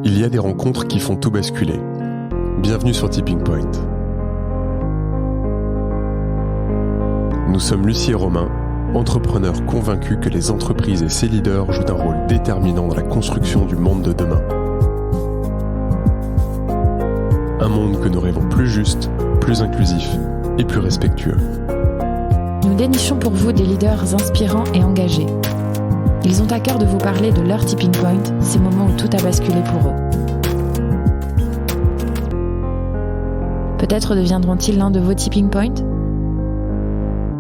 Il y a des rencontres qui font tout basculer. Bienvenue sur Tipping Point. Nous sommes Lucie et Romain, entrepreneurs convaincus que les entreprises et ses leaders jouent un rôle déterminant dans la construction du monde de demain. Un monde que nous rêvons plus juste, plus inclusif et plus respectueux. Nous dénichons pour vous des leaders inspirants et engagés. Ils ont à cœur de vous parler de leur tipping point, ces moments où tout a basculé pour eux. Peut-être deviendront-ils l'un de vos tipping points ?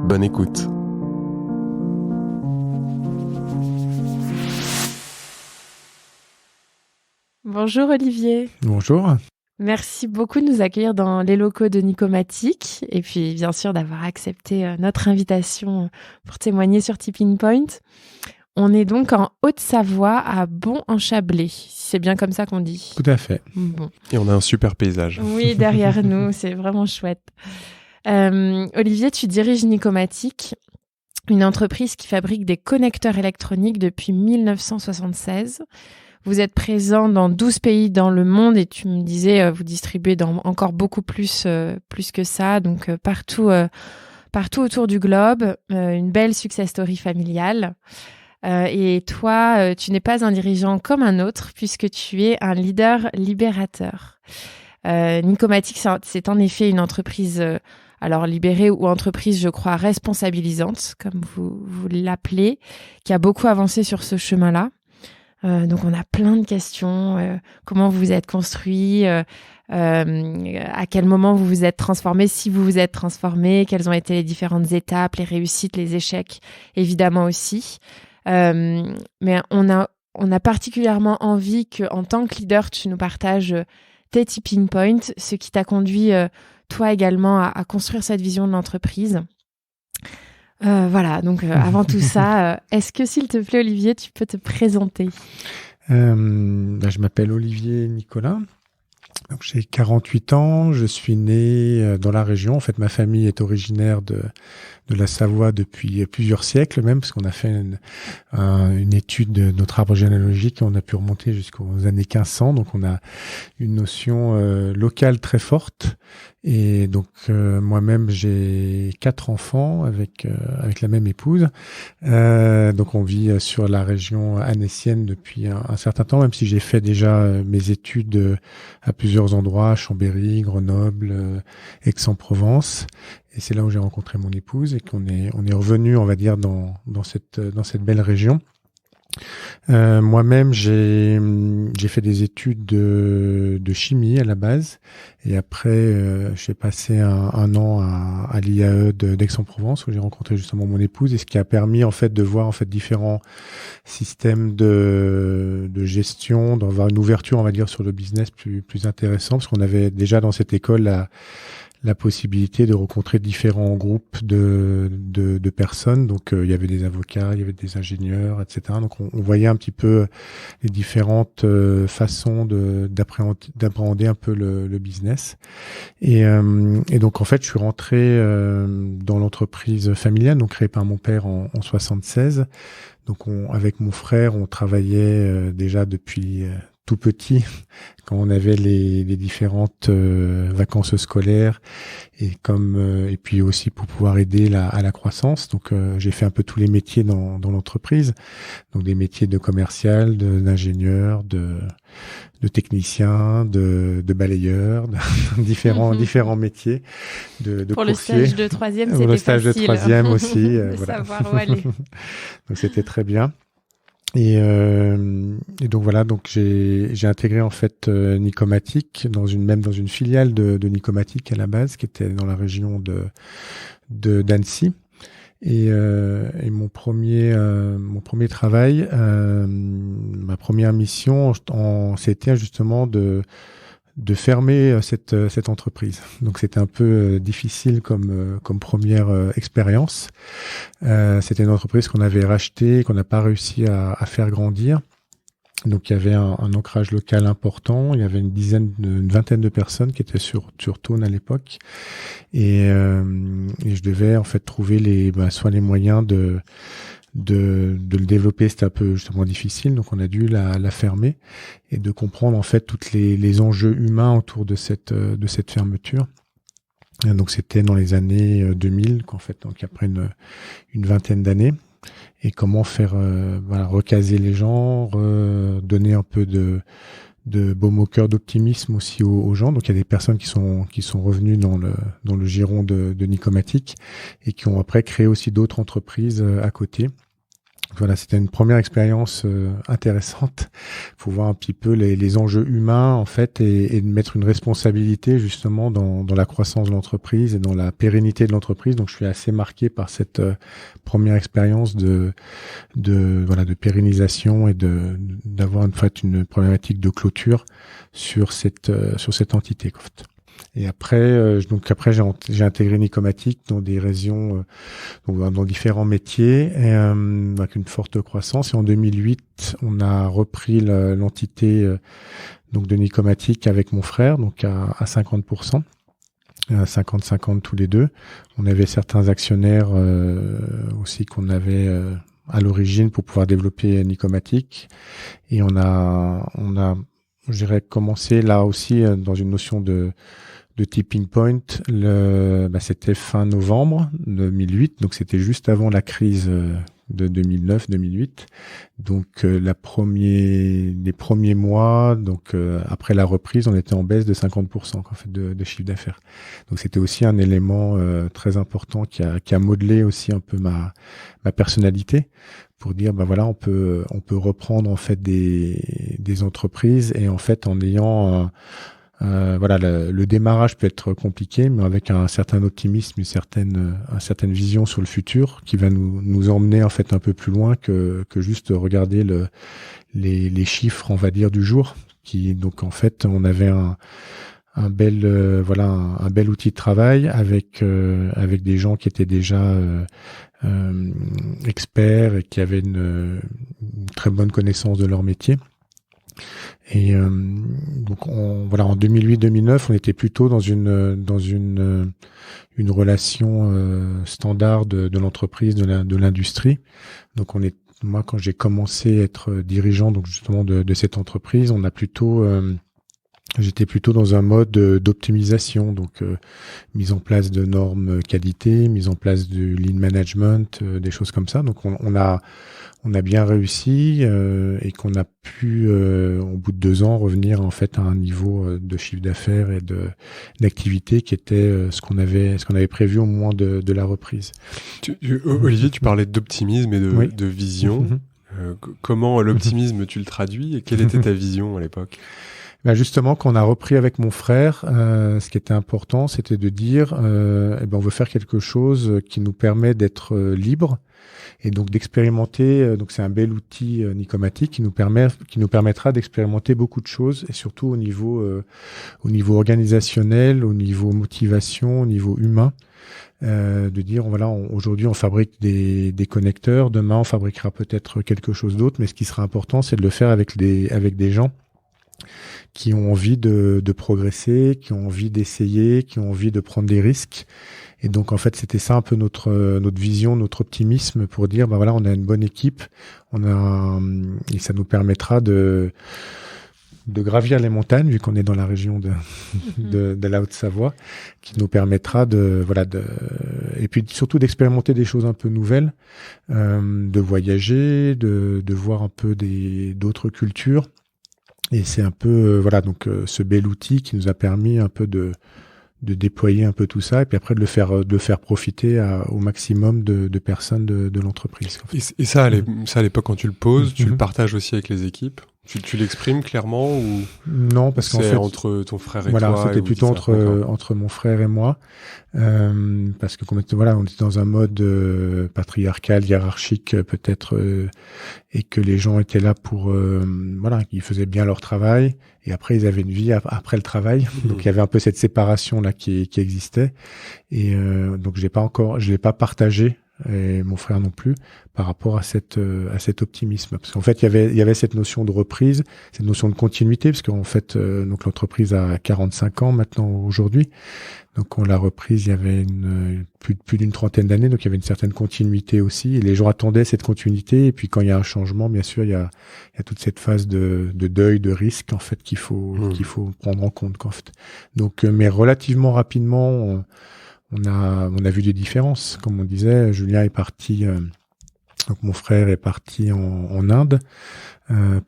Bonne écoute. Bonjour Olivier. Bonjour. Merci beaucoup de nous accueillir dans les locaux de Nicomatic et puis bien sûr d'avoir accepté notre invitation pour témoigner sur Tipping Point. On est donc en Haute-Savoie, à Bon-en-Chablais. C'est bien comme ça qu'on dit. Tout à fait. Bon. Et on a un super paysage. Oui, derrière nous, c'est vraiment chouette. Olivier, tu diriges Nicomatic, une entreprise qui fabrique des connecteurs électroniques depuis 1976. Vous êtes présent dans 12 pays dans le monde et tu me disais, vous distribuez dans encore beaucoup plus que ça, donc partout autour du globe. Une belle success story familiale. Et toi, tu n'es pas un dirigeant comme un autre puisque tu es un leader libérateur. Nicomatic, c'est en effet une entreprise alors libérée ou entreprise, je crois, responsabilisante, comme vous l'appelez, qui a beaucoup avancé sur ce chemin-là. Donc on a plein de questions. Comment vous vous êtes construit, à quel moment vous vous êtes transformé, si vous vous êtes transformé, quelles ont été les différentes étapes, les réussites, les échecs, évidemment aussi. Mais on a particulièrement envie qu'en tant que leader, tu nous partages tes tipping points, ce qui t'a conduit, toi également, à construire cette vision de l'entreprise. Voilà, donc avant tout ça, est-ce que, s'il te plaît, Olivier, tu peux te présenter ? Je m'appelle Olivier Nicolas. Donc, j'ai 48 ans, je suis né dans la région. En fait, ma famille est originaire de la Savoie depuis plusieurs siècles même, parce qu'on a fait une étude de notre arbre généalogique et on a pu remonter jusqu'aux années 1500. Donc, on a une notion locale très forte. Et donc, moi-même, j'ai 4 enfants avec la même épouse. Donc, on vit sur la région annécienne depuis un certain temps, même si j'ai fait déjà mes études à plusieurs endroits, Chambéry, Grenoble, Aix-en-Provence. Et c'est là où j'ai rencontré mon épouse et qu'on est revenu, on va dire, dans cette belle région. Moi-même, j'ai fait des études de chimie à la base et après j'ai passé un an à l'IAE d'Aix-en-Provence où j'ai rencontré justement mon épouse et ce qui a permis en fait de voir en fait différents systèmes de gestion, d'avoir une ouverture, on va dire, sur le business plus intéressant parce qu'on avait déjà dans cette école la possibilité de rencontrer différents groupes de personnes. Donc, il y avait des avocats, il y avait des ingénieurs, etc. Donc, on voyait un petit peu les différentes façons d'appréhender un peu le business. Et donc, en fait, je suis rentré dans l'entreprise familiale, donc créée par mon père en 76. Donc, avec mon frère, on travaillait déjà depuis tout petit, quand on avait les différentes vacances scolaires et puis aussi pour pouvoir aider à la croissance. Donc j'ai fait un peu tous les métiers dans l'entreprise, donc des métiers de commercial, d'ingénieur, de technicien, de balayeur, différents métiers de pour coursier. Le stage de troisième, c'était facile. Le stage de troisième aussi. De voilà. savoir où aller. Donc c'était très bien. Et donc voilà, donc j'ai intégré en fait Nicomatic dans une filiale de Nicomatic à la base qui était dans la région d'Annecy. Et mon premier travail, ma première mission, c'était justement de fermer cette entreprise. Donc c'était un peu difficile comme première expérience. C'était une entreprise qu'on avait rachetée, qu'on n'a pas réussi à faire grandir. Donc il y avait un ancrage local important, il y avait une vingtaine de personnes qui étaient sur Thônes à l'époque, et je devais en fait trouver soit les moyens le développer, c'était un peu justement difficile, donc on a dû la fermer et de comprendre en fait toutes les enjeux humains autour de cette fermeture. Et donc c'était dans les années 2000 qu'en fait, donc après une vingtaine d'années, et comment faire recaser les gens, donner un peu de baume au cœur, d'optimisme aussi aux gens. Donc il y a des personnes qui sont revenues dans le giron de Nicomatic et qui ont après créé aussi d'autres entreprises à côté. Voilà, c'était une première expérience intéressante pour voir un petit peu les enjeux humains en fait et de mettre une responsabilité justement dans la croissance de l'entreprise et dans la pérennité de l'entreprise. Donc je suis assez marqué par cette première expérience de pérennisation et d'avoir en fait une problématique de clôture sur cette entité. Et après, j'ai intégré Nicomatic dans des régions, dans différents métiers, avec une forte croissance. Et en 2008, on a repris l'entité donc de Nicomatic avec mon frère, donc à 50%, à 50-50 tous les deux. On avait certains actionnaires aussi qu'on avait à l'origine pour pouvoir développer Nicomatic. Et on a, je dirais, commencé là aussi dans une notion de tipping point, c'était fin novembre 2008, donc c'était juste avant la crise de 2009-2008. Donc les premiers mois, donc après la reprise, on était en baisse de 50% en fait de chiffre d'affaires. Donc c'était aussi un élément très important qui a modelé aussi un peu ma personnalité pour dire on peut reprendre en fait des entreprises et en fait en ayant le démarrage peut être compliqué, mais avec un certain optimisme, une certaine vision sur le futur qui va nous emmener en fait un peu plus loin que juste regarder les chiffres, on va dire, du jour. Donc en fait, on avait un bel outil de travail avec des gens qui étaient déjà experts et qui avaient une très bonne connaissance de leur métier. Et donc en 2008-2009, on était plutôt dans une relation standard de l'entreprise, de l'industrie. Donc moi quand j'ai commencé à être dirigeant donc justement de cette entreprise, j'étais plutôt dans un mode d'optimisation, donc mise en place de normes qualité, mise en place du lean management, des choses comme ça. Donc on a bien réussi et qu'on a pu, au bout de 2 ans, revenir en fait à un niveau de chiffre d'affaires et d'activité qui était ce qu'on avait prévu au moment de la reprise. Olivier, tu parlais d'optimisme et de vision. Mm-hmm. Comment l'optimisme tu le traduis et quelle était ta vision à l'époque? Justement, quand on a repris avec mon frère, ce qui était important, c'était de dire, on veut faire quelque chose qui nous permet d'être libre et donc d'expérimenter. Donc c'est un bel outil Nicomatic qui nous permettra d'expérimenter beaucoup de choses et surtout au niveau organisationnel, au niveau motivation, au niveau humain. De dire aujourd'hui on fabrique des connecteurs, demain on fabriquera peut-être quelque chose d'autre, mais ce qui sera important, c'est de le faire avec des gens qui ont envie de progresser, qui ont envie d'essayer, qui ont envie de prendre des risques. Et donc, en fait, c'était ça un peu notre vision, notre optimisme pour dire, on a une bonne équipe, et ça nous permettra de gravir les montagnes, vu qu'on est dans la région de la Haute-Savoie, qui nous permettra et puis surtout d'expérimenter des choses un peu nouvelles, de voyager, de voir un peu d'autres cultures. Et c'est un peu ce bel outil qui nous a permis un peu de déployer un peu tout ça et puis après de le faire profiter au maximum de personnes de l'entreprise. Et ça à l'époque quand tu le poses, tu le partages aussi avec les équipes? Tu l'exprimes clairement ou non, parce qu'en fait entre ton frère et toi? C'était plutôt entre mon frère et moi, parce que on était dans un mode patriarcal, hiérarchique peut-être, et que les gens étaient là pour ils faisaient bien leur travail et après ils avaient une vie après le travail. Donc il y avait un peu cette séparation là qui existait et donc je l'ai pas partagé et mon frère non plus, par rapport à cet optimisme. Parce qu'en fait, il y avait cette notion de reprise, cette notion de continuité, parce qu'en fait, donc l'entreprise a 45 ans maintenant aujourd'hui. Donc on l'a reprise, il y avait plus d'une trentaine d'années, donc il y avait une certaine continuité aussi. Et les gens attendaient cette continuité. Et puis quand il y a un changement, bien sûr, il y a toute cette phase de deuil, de risque en fait qu'il faut prendre en compte. En fait. Donc, mais relativement rapidement, on a vu des différences. Comme on disait, Julien est parti. Donc mon frère est parti en Inde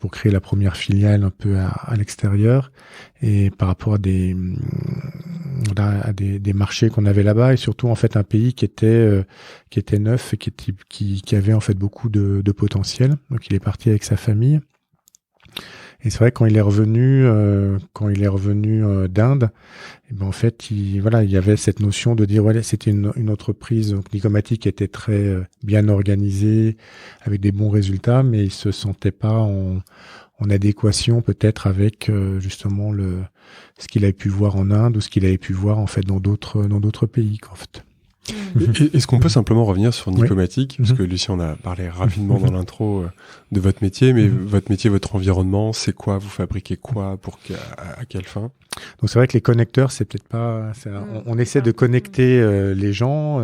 pour créer la première filiale un peu à l'extérieur, et par rapport à des marchés qu'on avait là-bas, et surtout en fait un pays qui était neuf et qui avait en fait beaucoup de potentiel. Donc il est parti avec sa famille. Et c'est vrai quand il est revenu d'Inde, et ben en fait il y avait cette notion de dire voilà, c'était une entreprise donc Nicomatic qui était très bien organisée avec des bons résultats, mais il se sentait pas en adéquation peut-être avec justement ce qu'il avait pu voir en Inde ou ce qu'il avait pu voir en fait dans d'autres pays en fait. Est-ce qu'on peut simplement revenir sur Nicomatic, parce que Lucie, on a parlé rapidement dans l'intro de votre métier, mais votre métier, votre environnement, c'est quoi? Vous fabriquez quoi? À quelle fin? Donc c'est vrai que les connecteurs, c'est peut-être pas. On essaie de connecter les gens,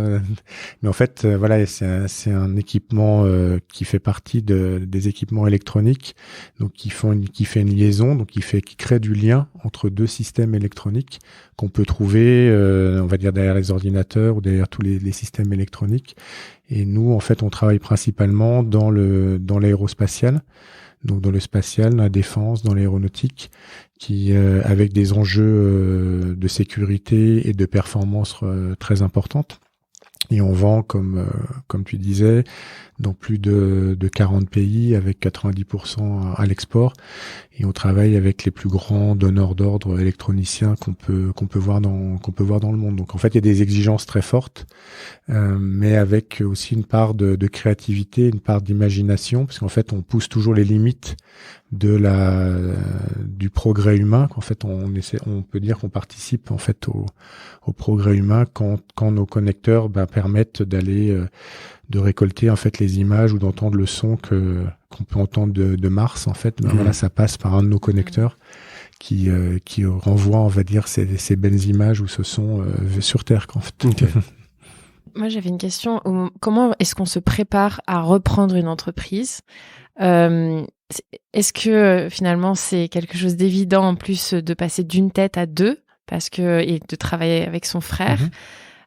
mais en fait, voilà, c'est un équipement qui fait partie des équipements électroniques, donc qui fait une liaison, donc qui crée du lien entre deux systèmes électroniques qu'on peut trouver, on va dire derrière les ordinateurs ou derrière tous les systèmes électroniques. Et nous, en fait, on travaille principalement dans l'aérospatial. Donc dans le spatial, dans la défense, dans l'aéronautique, qui avec des enjeux de sécurité et de performance très importantes. Et on vend, comme tu disais, dans plus de 40 pays, avec 90% à l'export. Et on travaille avec les plus grands donneurs d'ordre électroniciens qu'on peut voir dans le monde. Donc en fait, il y a des exigences très fortes, mais avec aussi une part de créativité, une part d'imagination, parce qu'en fait, on pousse toujours les limites du progrès humain. Qu'en fait, on peut dire qu'on participe en fait au progrès humain quand nos connecteurs permettent de récolter en fait les images ou d'entendre le son qu'on peut entendre de Mars en fait. Voilà, ça passe par un de nos connecteurs qui renvoie, on va dire, ces belles images ou ce son sur Terre en fait. Okay. Moi, j'avais une question. Comment est-ce qu'on se prépare à reprendre une entreprise? Est-ce que finalement c'est quelque chose d'évident en plus de passer d'une tête à deux et de travailler avec son frère?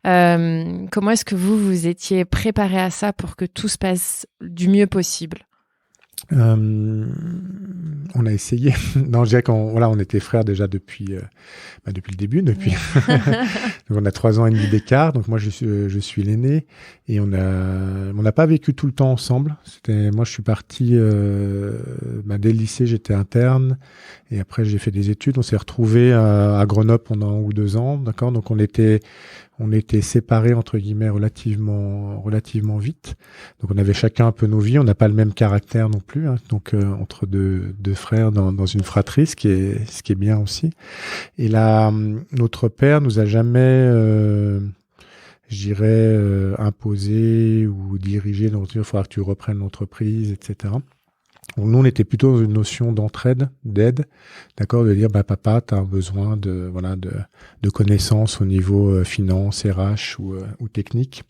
Comment est-ce que vous étiez préparé à ça pour que tout se passe du mieux possible? On a essayé. Non, je dirais on était frères déjà depuis le début. Donc on a 3 ans et demi d'écart. Donc moi, je suis l'aîné, et on n'a pas vécu tout le temps ensemble. Moi, je suis parti dès le lycée, j'étais interne, et après j'ai fait des études. On s'est retrouvés à Grenoble pendant 1 ou 2 ans, d'accord. Donc on était séparés entre guillemets relativement vite. Donc on avait chacun un peu nos vies. On n'a pas le même caractère non plus. Donc entre deux frères dans une fratrie, ce qui est bien aussi. Et là, notre père nous a jamais, imposé ou dirigé. Donc il faudra que tu reprennes l'entreprise, etc. Donc, nous, on était plutôt dans une notion d'entraide, d'aide, d'accord, de dire papa, tu as besoin de connaissances au niveau finance, RH ou technique.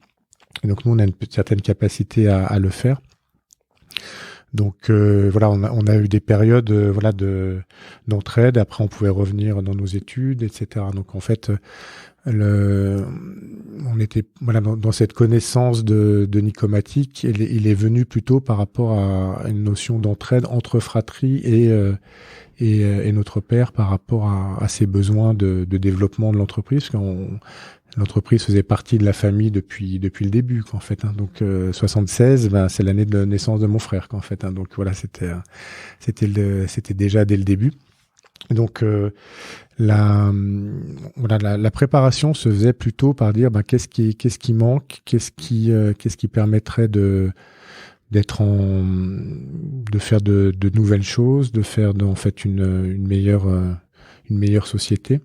Et donc nous, on a une certaine capacité à le faire. Donc on a eu des périodes d'entraide. Après, on pouvait revenir dans nos études, etc. Donc en fait, on était dans cette connaissance de Nicomatic. Il est venu plutôt par rapport à une notion d'entraide entre fratrie et notre père par rapport à ses besoins de développement de l'entreprise. L'entreprise faisait partie de la famille depuis le début, en fait. Donc 76, c'est l'année de naissance de mon frère, en fait. Donc voilà, c'était déjà dès le début. Donc la préparation se faisait plutôt par dire qu'est-ce qui manque, qu'est-ce qui permettrait de faire de nouvelles choses, de faire en fait une meilleure société.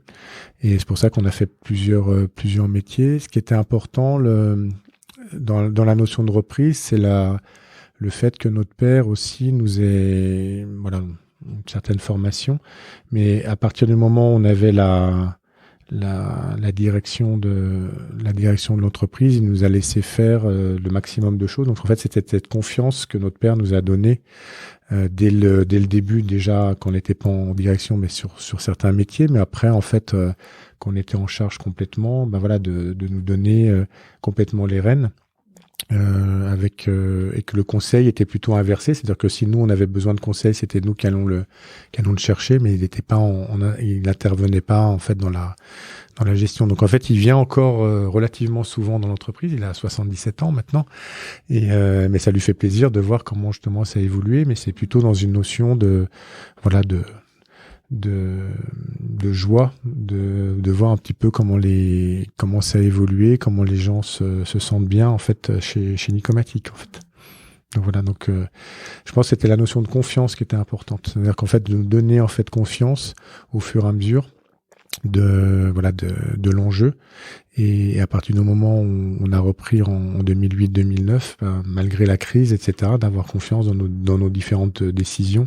Et c'est pour ça qu'on a fait plusieurs métiers. Ce qui était important, dans la notion de reprise, c'est le fait que notre père aussi nous ait, voilà, une certaine formation, mais à partir du moment où on avait la direction de l'entreprise, il nous a laissé faire le maximum de choses. Donc en fait, c'était cette confiance que notre père nous a donnée dès le début, déjà quand on n'était pas en direction, mais sur certains métiers, mais après en fait qu'on était en charge complètement, ben voilà, de nous donner complètement les rênes. Et que le conseil était plutôt inversé, c'est-à-dire que si nous on avait besoin de conseil, c'était nous qui allons le chercher, mais il n'était pas, il n'intervenait pas en fait dans la gestion. Donc en fait, il vient encore relativement souvent dans l'entreprise. Il a 77 ans maintenant, mais ça lui fait plaisir de voir comment justement ça a évolué. Mais c'est plutôt dans une notion de joie, de voir un petit peu comment ça a évolué, comment les gens se sentent bien en fait chez Nicomatic en fait. Donc voilà, donc je pense que c'était la notion de confiance qui était importante, c'est-à-dire qu'en fait de nous donner en fait confiance au fur et à mesure de l'enjeu, et à partir du moment où on a repris en 2008-2009, malgré la crise, etc., d'avoir confiance dans nos différentes décisions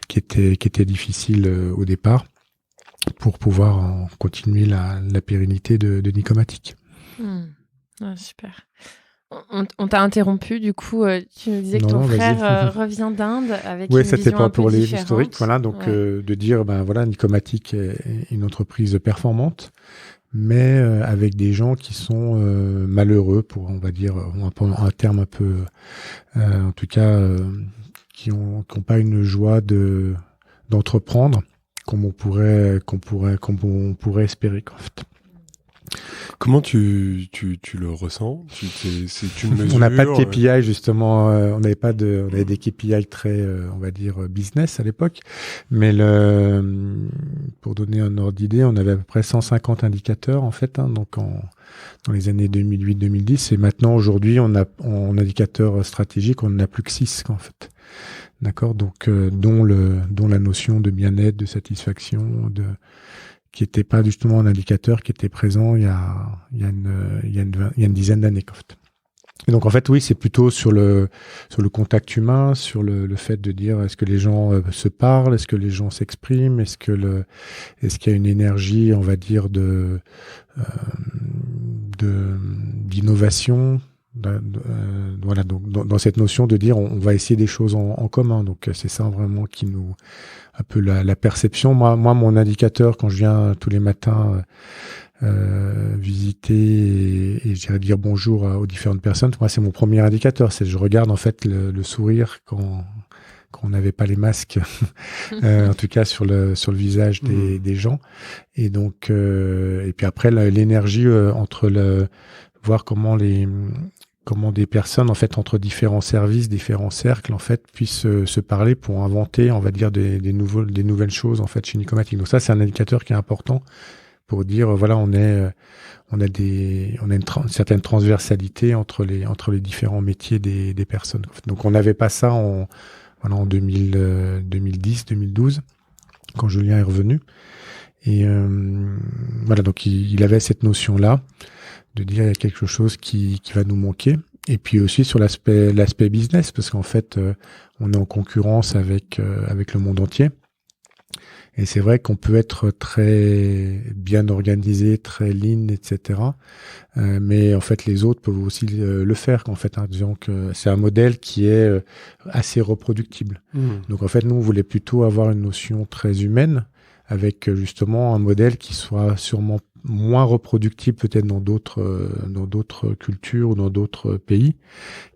qui étaient difficiles au départ, pour pouvoir continuer la pérennité de Nicomatic. Ah, super. On t'a interrompu, du coup, tu nous disais que ton frère revient d'Inde avec une vision un peu différente. L'historique, voilà, donc de dire, voilà, Nicomatic est une entreprise performante, mais avec des gens qui sont malheureux, on va dire, un terme un peu, en tout cas, qui ont pas une joie d'entreprendre comme on pourrait espérer, en fait. Comment tu le ressens? C'est une mesure. On n'a pas de KPI, justement. On avait des KPI très, on va dire, business à l'époque. Mais pour donner un ordre d'idée, on avait à peu près 150 indicateurs, en fait, donc dans les années 2008-2010. Et maintenant, aujourd'hui, en indicateur stratégique, on n'en a plus que 6, en fait. D'accord? Donc, dont la notion de bien-être, de satisfaction, qui était pas justement un indicateur qui était présent il y a une dizaine d'années, en fait. Et donc en fait oui, c'est plutôt sur le contact humain, sur le fait de dire est-ce que les gens se parlent, est-ce que les gens s'expriment, est-ce qu'il y a une énergie, on va dire, d'innovation. Voilà, donc dans cette notion de dire on va essayer des choses en commun. Donc c'est ça vraiment qui nous un peu la perception. Moi mon indicateur quand je viens tous les matins visiter et j'irais dire bonjour aux différentes personnes, moi c'est mon premier indicateur, je regarde en fait le sourire quand on n'avait pas les masques en tout cas sur le visage des gens, et donc et puis après l'énergie entre voir comment des personnes en fait entre différents services, différents cercles en fait puissent se parler pour inventer, on va dire, des nouvelles choses en fait chez Nicomatic. Donc ça c'est un indicateur qui est important pour dire voilà, on a une certaine transversalité entre les différents métiers des personnes. Donc on n'avait pas ça en 2010, 2012 quand Julien est revenu, et voilà, donc il avait cette notion là de dire il y a quelque chose qui va nous manquer. Et puis aussi sur l'aspect business, parce qu'en fait on est en concurrence avec le monde entier, et c'est vrai qu'on peut être très bien organisé, très lean, etc. Mais en fait les autres peuvent aussi le faire, en fait, disons que c'est un modèle qui est assez reproductible. Donc en fait nous on voulait plutôt avoir une notion très humaine, avec justement un modèle qui soit sûrement moins reproductible peut-être dans d'autres cultures ou dans d'autres pays,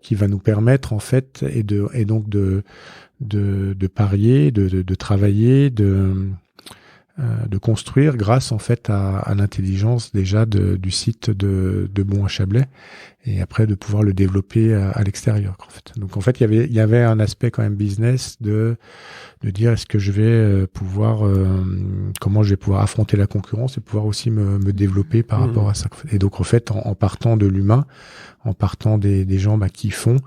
qui va nous permettre en fait et donc de parier, de travailler, de construire grâce en fait à l'intelligence déjà du site de Bon-à-Chablais, et après de pouvoir le développer à l'extérieur, en fait. Donc en fait il y avait un aspect quand même business de dire est-ce que je vais comment je vais pouvoir affronter la concurrence et pouvoir aussi me développer par rapport à ça. Et donc en fait en partant de l'humain, en partant des gens qui font,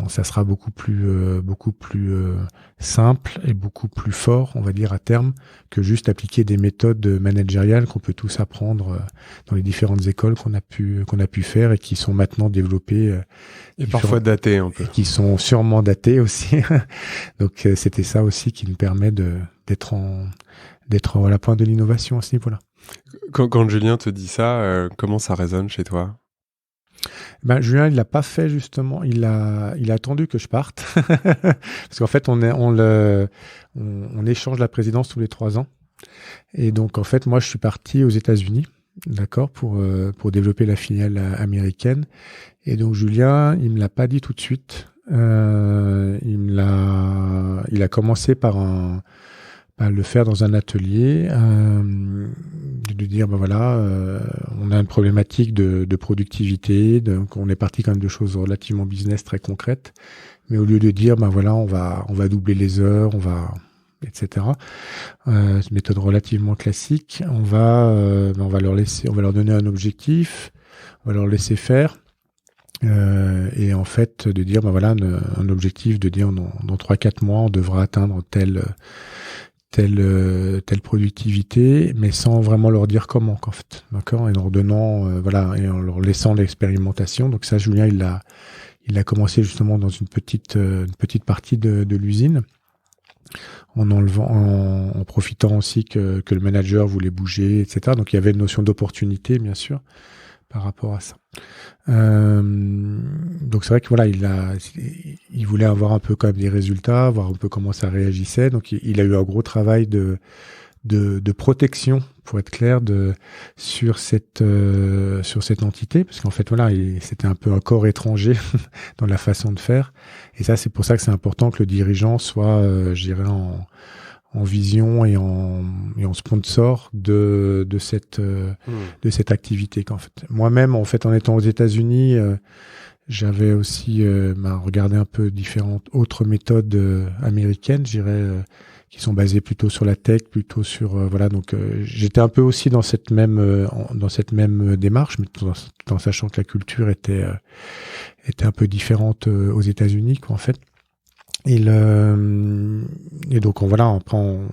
ça sera beaucoup plus simple et beaucoup plus fort, on va dire, à terme, que juste appliquer des méthodes managériales qu'on peut tous apprendre dans les différentes écoles qu'on a pu faire, et qui sont maintenant développés. Et parfois datés un peu. Qui sont sûrement datés aussi. Donc c'était ça aussi qui nous permet d'être à la pointe de l'innovation à ce niveau-là. Quand Julien te dit ça, comment ça résonne chez toi? Julien, il l'a pas fait justement. Il a attendu que je parte parce qu'en fait, on échange la présidence tous les 3 ans. Et donc en fait, moi, je suis parti aux États-Unis, d'accord, pour développer la filiale américaine. Et donc Julien, il me l'a pas dit tout de suite. Il a commencé par le faire dans un atelier, de dire on a une problématique de productivité, donc on est parti quand même de choses relativement business très concrètes, mais au lieu de dire on va doubler les heures, etc. Méthode relativement classique, on va leur donner un objectif, on va leur laisser faire. Et en fait de dire un objectif de dire dans 3-4 mois on devra atteindre telle productivité, mais sans vraiment leur dire comment, en fait, d'accord, et en leur donnant et en leur laissant l'expérimentation. Donc ça, Julien, il a commencé justement dans une petite partie de l'usine, en profitant aussi que le manager voulait bouger, etc. Donc il y avait une notion d'opportunité, bien sûr, par rapport à ça. Donc c'est vrai que il voulait avoir un peu quand même des résultats, voir un peu comment ça réagissait. Donc il a eu un gros travail de protection, pour être clair, sur cette entité, parce qu'en fait c'était un peu un corps étranger dans la façon de faire. Et ça, c'est pour ça que c'est important que le dirigeant soit, je dirais, en vision et en sponsor de cette activité. Qu'en fait, moi-même, en fait, en étant aux États-Unis, j'avais aussi regardé un peu différentes autres méthodes américaines, je dirais, qui sont basées plutôt sur la tech, plutôt sur donc j'étais un peu aussi dans cette même démarche, mais tout en sachant que la culture était un peu différente aux États-Unis, quoi, en fait. Et donc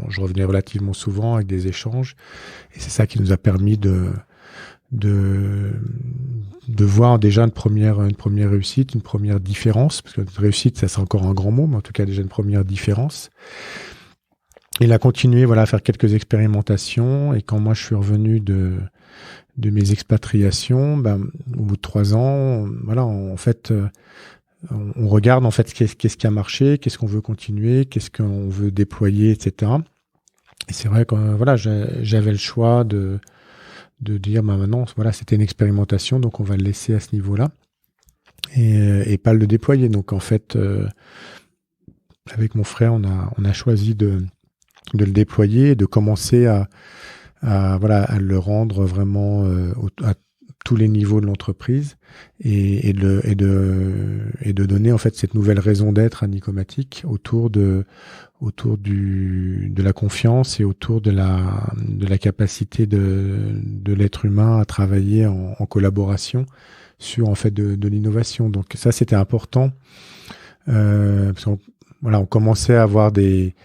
je revenais relativement souvent avec des échanges, et c'est ça qui nous a permis de voir déjà une première réussite, une première différence, parce que réussite, ça c'est encore un grand mot, mais en tout cas déjà une première différence. Il a continué à faire quelques expérimentations, et quand moi je suis revenu de mes expatriations, au bout de 3 ans, en fait, on regarde en fait qu'est-ce qui a marché, qu'est-ce qu'on veut continuer, qu'est-ce qu'on veut déployer, etc. Et c'est vrai que j'avais le choix de dire maintenant c'était une expérimentation, donc on va le laisser à ce niveau-là et pas le déployer. Donc en fait avec mon frère on a choisi de le déployer, de commencer à le rendre vraiment à tous les niveaux de l'entreprise et de donner en fait cette nouvelle raison d'être à Nicomatic autour de la confiance et autour de la capacité de l'être humain à travailler en collaboration sur en fait de l'innovation. Donc ça c'était important parce qu'on on commençait à avoir des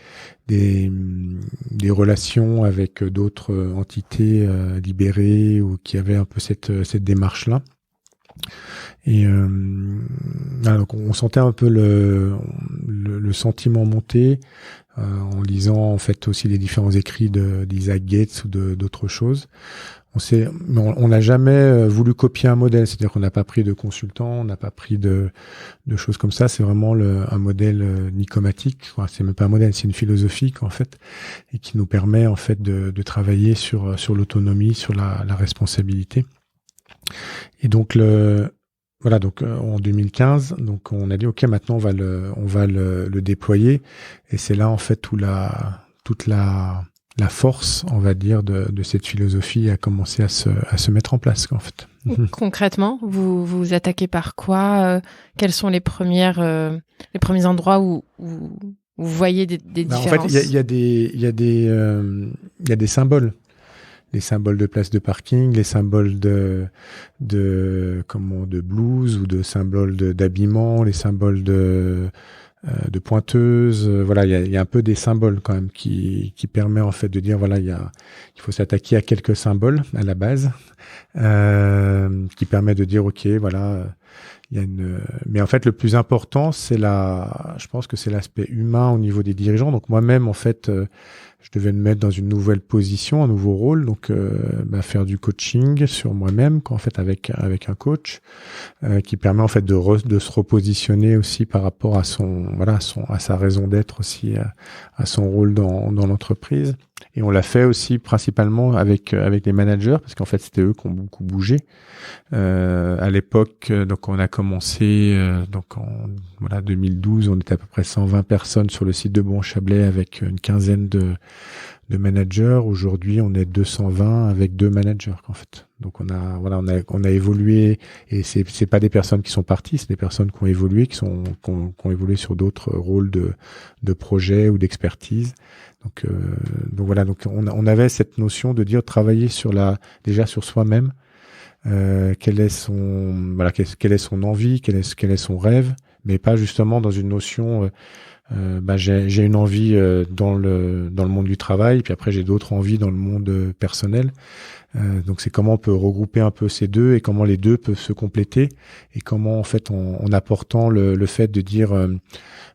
relations avec d'autres entités libérées ou qui avaient un peu cette démarche-là. Et donc on sentait un peu le sentiment monter en lisant en fait aussi les différents écrits d'Isaac Gates ou d'autres choses. On n'a jamais voulu copier un modèle, c'est-à-dire qu'on n'a pas pris de consultants, on n'a pas pris de choses comme ça. C'est vraiment un modèle nicomatique. C'est même pas un modèle, c'est une philosophie en fait, et qui nous permet en fait de travailler sur l'autonomie, sur la responsabilité. Et donc donc en 2015, donc on a dit ok, maintenant on va le déployer, et c'est là en fait où toute la force, on va dire, de cette philosophie a commencé à se mettre en place, en fait. Concrètement, vous attaquez par quoi? Quels sont les premiers endroits où vous voyez des différences? En fait, il y a des symboles. Les symboles de place de parking, les symboles de blouse ou de symboles d'habillement, les symboles de pointeuse. Voilà, il y a un peu des symboles quand même qui permet en fait de dire voilà, il faut s'attaquer à quelques symboles à la base, qui permet de dire ok, voilà. Mais en fait, le plus important, je pense que c'est l'aspect humain au niveau des dirigeants. Donc moi-même, en fait, je devais me mettre dans une nouvelle position, un nouveau rôle, donc faire du coaching sur moi-même, en fait, avec un coach, qui permet en fait de se repositionner aussi par rapport à à sa raison d'être aussi, à son rôle dans l'entreprise. Et on l'a fait aussi principalement avec les managers, parce qu'en fait, c'était eux qui ont beaucoup bougé. À l'époque, donc on a commencé en 2012, on était à peu près 120 personnes sur le site de Bon-Chablais avec une quinzaine de managers. Aujourd'hui, on est 220 avec 2 managers en fait. Donc on a évolué, et c'est pas des personnes qui sont parties, c'est des personnes qui ont évolué, qui ont évolué sur d'autres rôles de projet ou d'expertise. Donc voilà, donc on avait cette notion de dire travailler déjà sur soi-même. Quelle est son envie, quel est son rêve, mais pas justement dans une notion j'ai une envie dans le monde du travail, puis après j'ai d'autres envies dans le monde personnel. Donc c'est comment on peut regrouper un peu ces deux, et comment les deux peuvent se compléter, et comment en fait en apportant le fait de dire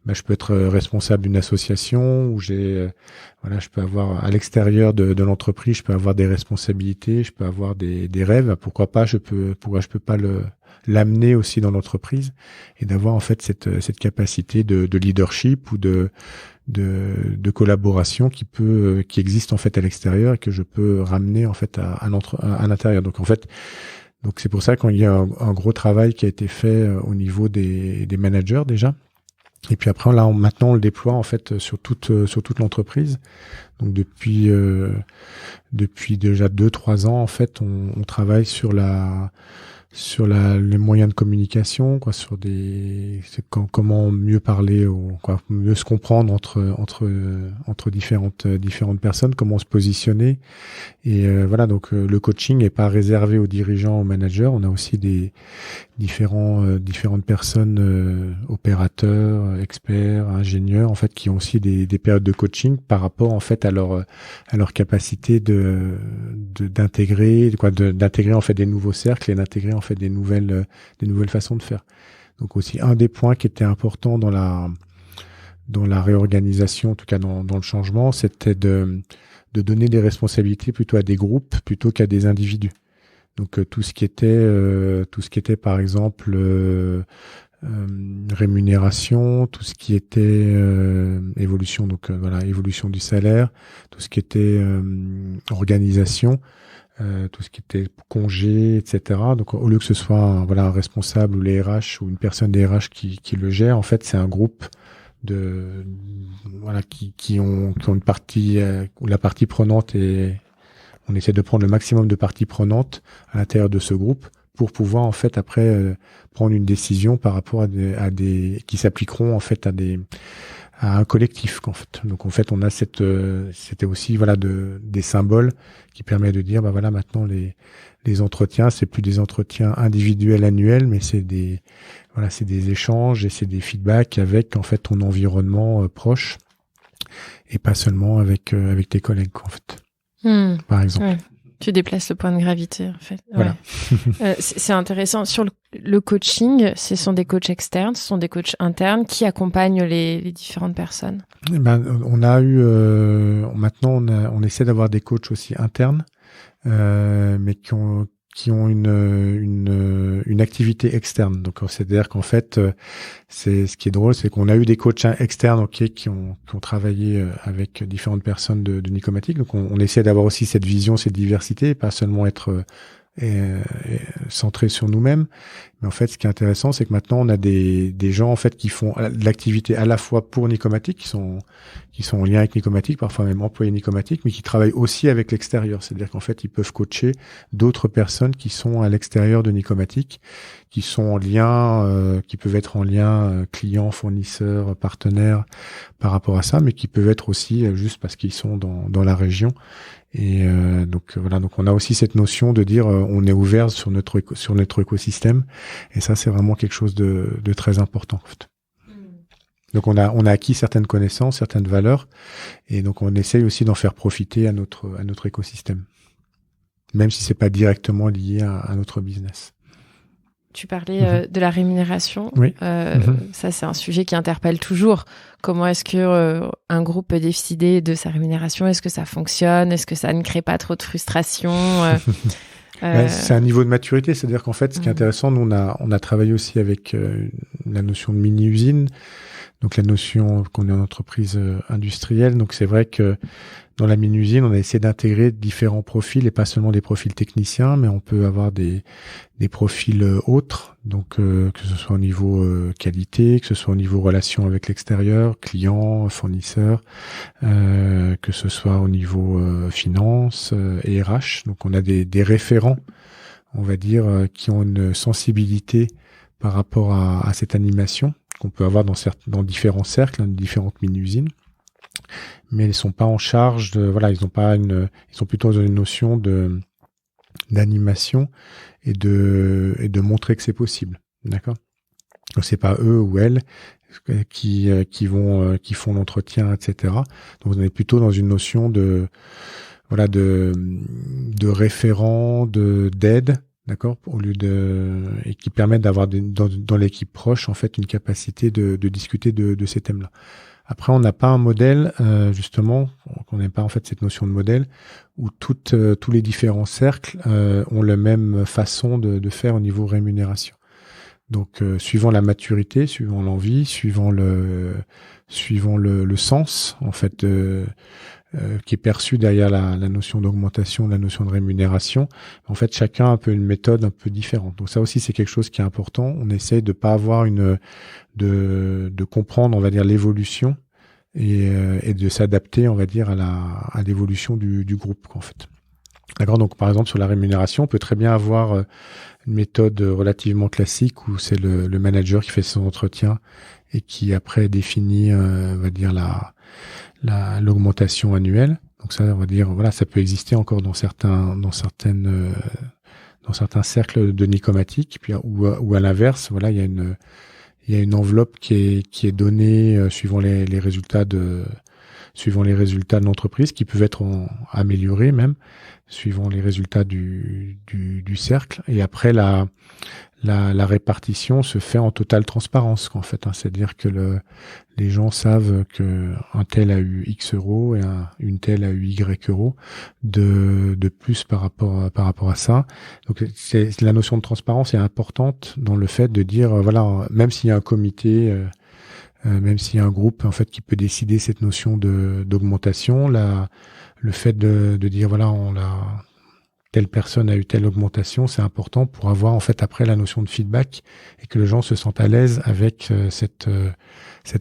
je peux être responsable d'une association, où je peux avoir à l'extérieur de l'entreprise, je peux avoir des responsabilités, je peux avoir des rêves. Pourquoi je peux pas l'amener aussi dans l'entreprise, et d'avoir en fait cette capacité de leadership ou de collaboration qui existe en fait à l'extérieur, et que je peux ramener en fait à l'intérieur. Donc en fait, c'est pour ça qu'il y a un gros travail qui a été fait au niveau des managers déjà. Et puis après maintenant on le déploie en fait sur toute l'entreprise. Donc depuis déjà 2-3 ans en fait, on travaille sur les moyens de communication, sur comment mieux parler, mieux se comprendre entre différentes personnes, comment se positionner. Et donc le coaching n'est pas réservé aux dirigeants, aux managers. On a aussi des différentes personnes, opérateurs, experts, ingénieurs, en fait, qui ont aussi des périodes de coaching par rapport en fait à leur capacité d'intégrer en fait des nouveaux cercles, et d'intégrer en fait des nouvelles façons de faire. Donc aussi un des points qui était important dans la réorganisation, en tout cas dans le changement, c'était de donner des responsabilités plutôt à des groupes plutôt qu'à des individus. Donc tout ce qui était par exemple rémunération, tout ce qui était évolution, évolution du salaire, tout ce qui était organisation, tout ce qui était congé, etc. Donc au lieu que ce soit un responsable ou les RH ou une personne des RH qui le gère, en fait c'est un groupe qui ont une partie où la partie prenante, et on essaie de prendre le maximum de parties prenantes à l'intérieur de ce groupe pour pouvoir en fait après prendre une décision par rapport à des qui s'appliqueront en fait à un collectif en fait. Donc en fait on a c'était aussi des symboles qui permettent de dire maintenant les entretiens, c'est plus des entretiens individuels annuels, mais c'est des échanges, et c'est des feedbacks avec en fait ton environnement proche, et pas seulement avec tes collègues en fait. Par exemple. Ouais. Tu déplaces le point de gravité, en fait. Voilà. Ouais. C'est intéressant. Sur le coaching, ce sont des coachs externes, ce sont des coachs internes qui accompagnent les différentes personnes. On a eu maintenant on essaie d'avoir des coachs aussi internes, mais qui ont une activité externe. Donc c'est-à-dire qu'en fait, c'est ce qui est drôle, c'est qu'on a eu des coachs externes qui ont travaillé avec différentes personnes de Nicomatic. Donc on essaie d'avoir aussi cette vision, cette diversité, et pas seulement être centré sur nous-mêmes. Mais en fait, ce qui est intéressant, c'est que maintenant on a des gens en fait qui font de l'activité à la fois pour Nicomatic, qui sont en lien avec Nicomatic, parfois même employés Nicomatic, mais qui travaillent aussi avec l'extérieur. C'est-à-dire qu'en fait, ils peuvent coacher d'autres personnes qui sont à l'extérieur de Nicomatic, qui sont en lien, qui peuvent être en lien clients, fournisseurs, partenaires par rapport à ça, mais qui peuvent être aussi juste parce qu'ils sont dans la région. Et donc on a aussi cette notion de dire on est ouvert sur notre écosystème, et ça c'est vraiment quelque chose de très important en fait. Donc on a acquis certaines connaissances, certaines valeurs, et donc on essaye aussi d'en faire profiter à notre écosystème, même si c'est pas directement lié à notre business. Tu parlais de la rémunération. Oui. Ça, c'est un sujet qui interpelle toujours. Comment est-ce que un groupe peut décider de sa rémunération? Est-ce que ça fonctionne? Est-ce que ça ne crée pas trop de frustration? C'est un niveau de maturité, c'est-à-dire qu'en fait, ce qui est intéressant, nous on a travaillé aussi avec la notion de mini-usine, donc la notion qu'on est en entreprise industrielle. Donc c'est vrai que dans la mini-usine, on a essayé d'intégrer différents profils et pas seulement des profils techniciens, mais on peut avoir des profils autres, donc que ce soit au niveau qualité, que ce soit au niveau relation avec l'extérieur, clients, fournisseurs, que ce soit au niveau finance et RH. Donc on a des référents, on va dire, qui ont une sensibilité par rapport à cette animation qu'on peut avoir dans différents cercles, différentes mini-usines. Mais ils sont pas en charge ils sont plutôt dans une notion d'animation et de montrer que c'est possible. D'accord? Donc c'est pas eux ou elles qui font l'entretien, etc. Donc on est plutôt dans une notion de référent, d'aide, d'accord, et qui permettent d'avoir dans l'équipe proche en fait une capacité de discuter de ces thèmes-là. Après, on n'a pas un modèle, justement, on n'a pas en fait cette notion de modèle où tous les différents cercles ont la même façon de faire au niveau rémunération. Donc, suivant la maturité, suivant l'envie, suivant le sens en fait qui est perçu derrière la notion d'augmentation, la notion de rémunération. En fait, chacun a un peu une méthode un peu différente. Donc ça aussi, c'est quelque chose qui est important. On essaye de pas avoir de comprendre, on va dire, l'évolution et de s'adapter, on va dire, à l'évolution du groupe, en fait. D'accord. Donc, par exemple, sur la rémunération, on peut très bien avoir une méthode relativement classique où c'est le manager qui fait son entretien et qui après définit, on va dire, l'augmentation annuelle. Donc ça, on va dire, voilà, ça peut exister encore dans certains cercles de Nicomatic, puis ou à l'inverse, voilà, il y a une enveloppe qui est donnée suivant les résultats de l'entreprise, qui peuvent être améliorés même suivant les résultats du cercle. Et après la répartition se fait en totale transparence, en fait, hein. C'est-à-dire que les gens savent que un tel a eu X euros et une telle a eu Y euros de plus par rapport à ça. Donc la notion de transparence est importante dans le fait de dire voilà, même s'il y a un comité, même s'il y a un groupe en fait qui peut décider cette notion d'augmentation, le fait de dire voilà, telle personne a eu telle augmentation, c'est important pour avoir en fait après la notion de feedback et que les gens se sentent à l'aise avec cette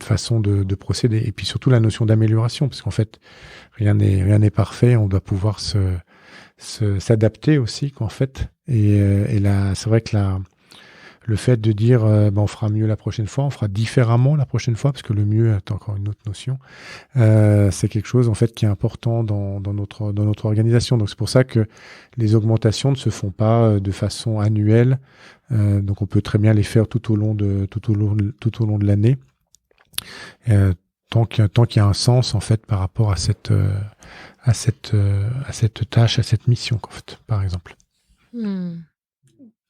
façon de procéder. Et puis surtout la notion d'amélioration, parce qu'en fait rien n'est parfait, on doit pouvoir s'adapter aussi, qu'en fait. Et là, c'est vrai que le fait de dire on fera mieux la prochaine fois, on fera différemment la prochaine fois, parce que le mieux est encore une autre notion, c'est quelque chose en fait qui est important dans notre organisation. Donc c'est pour ça que les augmentations ne se font pas de façon annuelle. Donc on peut très bien les faire tout au long de l'année, tant qu'il y a un sens en fait par rapport à cette tâche, à cette mission, en fait, par exemple.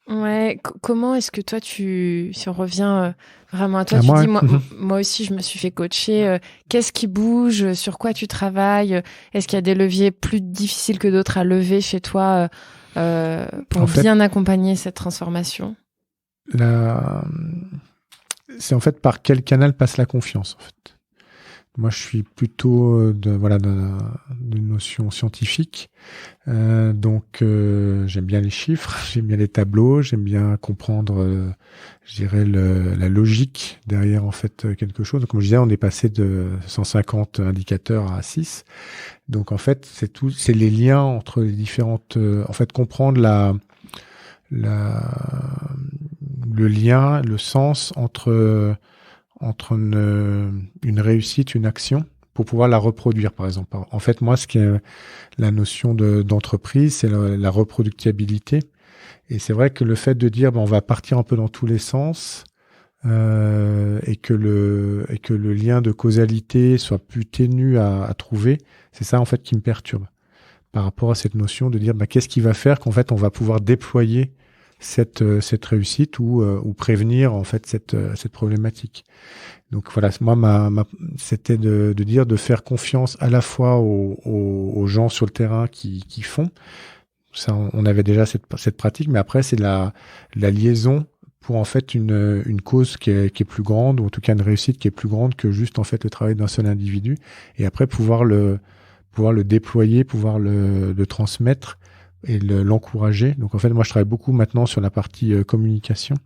Ouais, comment est-ce que toi si on revient vraiment à toi, dis moi aussi je me suis fait coacher, qu'est-ce qui bouge, sur quoi tu travailles, est-ce qu'il y a des leviers plus difficiles que d'autres à lever chez toi pour bien accompagner cette transformation? C'est en fait par quel canal passe la confiance, en fait. Moi, je suis plutôt d'une notion scientifique. Donc, j'aime bien les chiffres, j'aime bien les tableaux, j'aime bien comprendre, je dirais, la logique derrière, en fait, quelque chose. Donc, comme je disais, on est passé de 150 indicateurs à 6. Donc, en fait, c'est les liens entre les différentes... en fait, comprendre le lien, le sens entre une réussite, une action, pour pouvoir la reproduire, par exemple. En fait, moi, ce qui est la notion d'entreprise, c'est la reproductibilité. Et c'est vrai que le fait de dire, on va partir un peu dans tous les sens, que le lien de causalité soit plus ténu à trouver, c'est ça en fait qui me perturbe par rapport à cette notion de dire qu'est-ce qui va faire qu'en fait on va pouvoir déployer cette réussite ou prévenir en fait cette problématique. Donc voilà, moi c'était de faire confiance à la fois aux gens sur le terrain qui font. Ça, on avait déjà cette pratique, mais après c'est la liaison pour en fait une cause qui est plus grande, ou en tout cas une réussite qui est plus grande que juste en fait le travail d'un seul individu, et après pouvoir le déployer, pouvoir le transmettre et l'encourager. Donc en fait moi je travaille beaucoup maintenant sur la partie communication,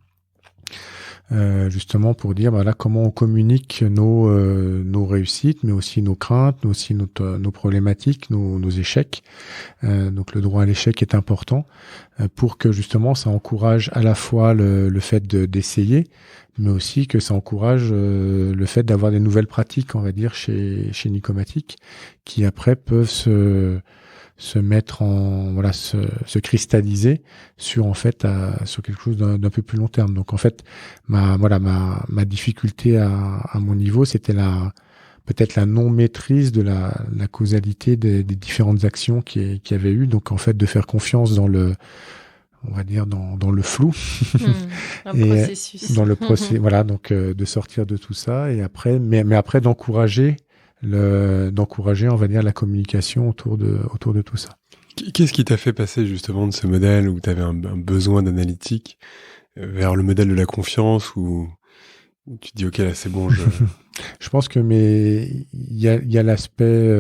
justement pour dire voilà comment on communique nos réussites, mais aussi nos craintes, mais aussi nos problématiques, nos échecs. Donc le droit à l'échec est important pour que justement ça encourage à la fois le fait d'essayer, mais aussi que ça encourage le fait d'avoir des nouvelles pratiques, on va dire, chez Nicomatic, qui après peuvent se mettre se cristalliser sur en fait sur quelque chose d'un peu plus long terme. Donc en fait ma difficulté à mon niveau, c'était peut-être la non maîtrise de la causalité des différentes actions qu'il y avait eu. Donc en fait de faire confiance dans le flou processus. Dans le processus, voilà, donc de sortir de tout ça, et après mais après d'encourager on va dire la communication autour de tout ça. Qu'est-ce qui t'a fait passer justement de ce modèle où tu avais un besoin d'analytique vers le modèle de la confiance où tu te dis ok là c'est bon Je pense que il y a l'aspect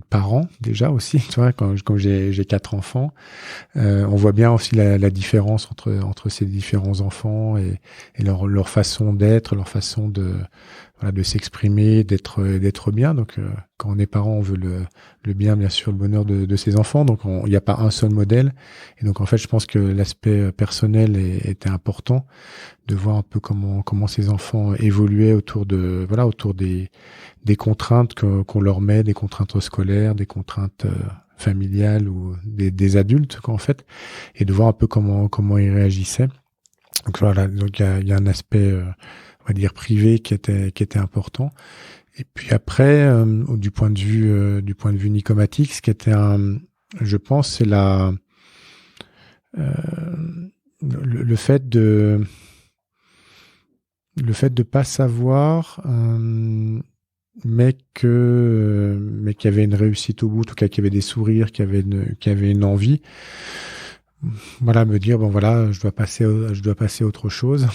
parent déjà aussi, tu vois, quand j'ai 4 enfants, on voit bien aussi la différence entre ces différents enfants et leur façon d'être, leur façon de s'exprimer, d'être bien. Donc quand on est parent, on veut le bien sûr, le bonheur de ses enfants. Donc il n'y a pas un seul modèle. Et donc en fait, je pense que l'aspect personnel était important, de voir un peu comment ces enfants évoluaient autour des contraintes qu'on leur met, des contraintes scolaires, des contraintes familiales ou des adultes en fait, et de voir un peu comment ils réagissaient. Donc voilà, donc il y a un aspect on va dire privé qui était important. Et puis après du point de vue Nicomatic, ce qui était je pense c'est le fait de pas savoir mais qu'il y avait une réussite au bout, en tout cas qu'il y avait des sourires, qu'il y avait une envie. Voilà, me dire je dois passer à autre chose.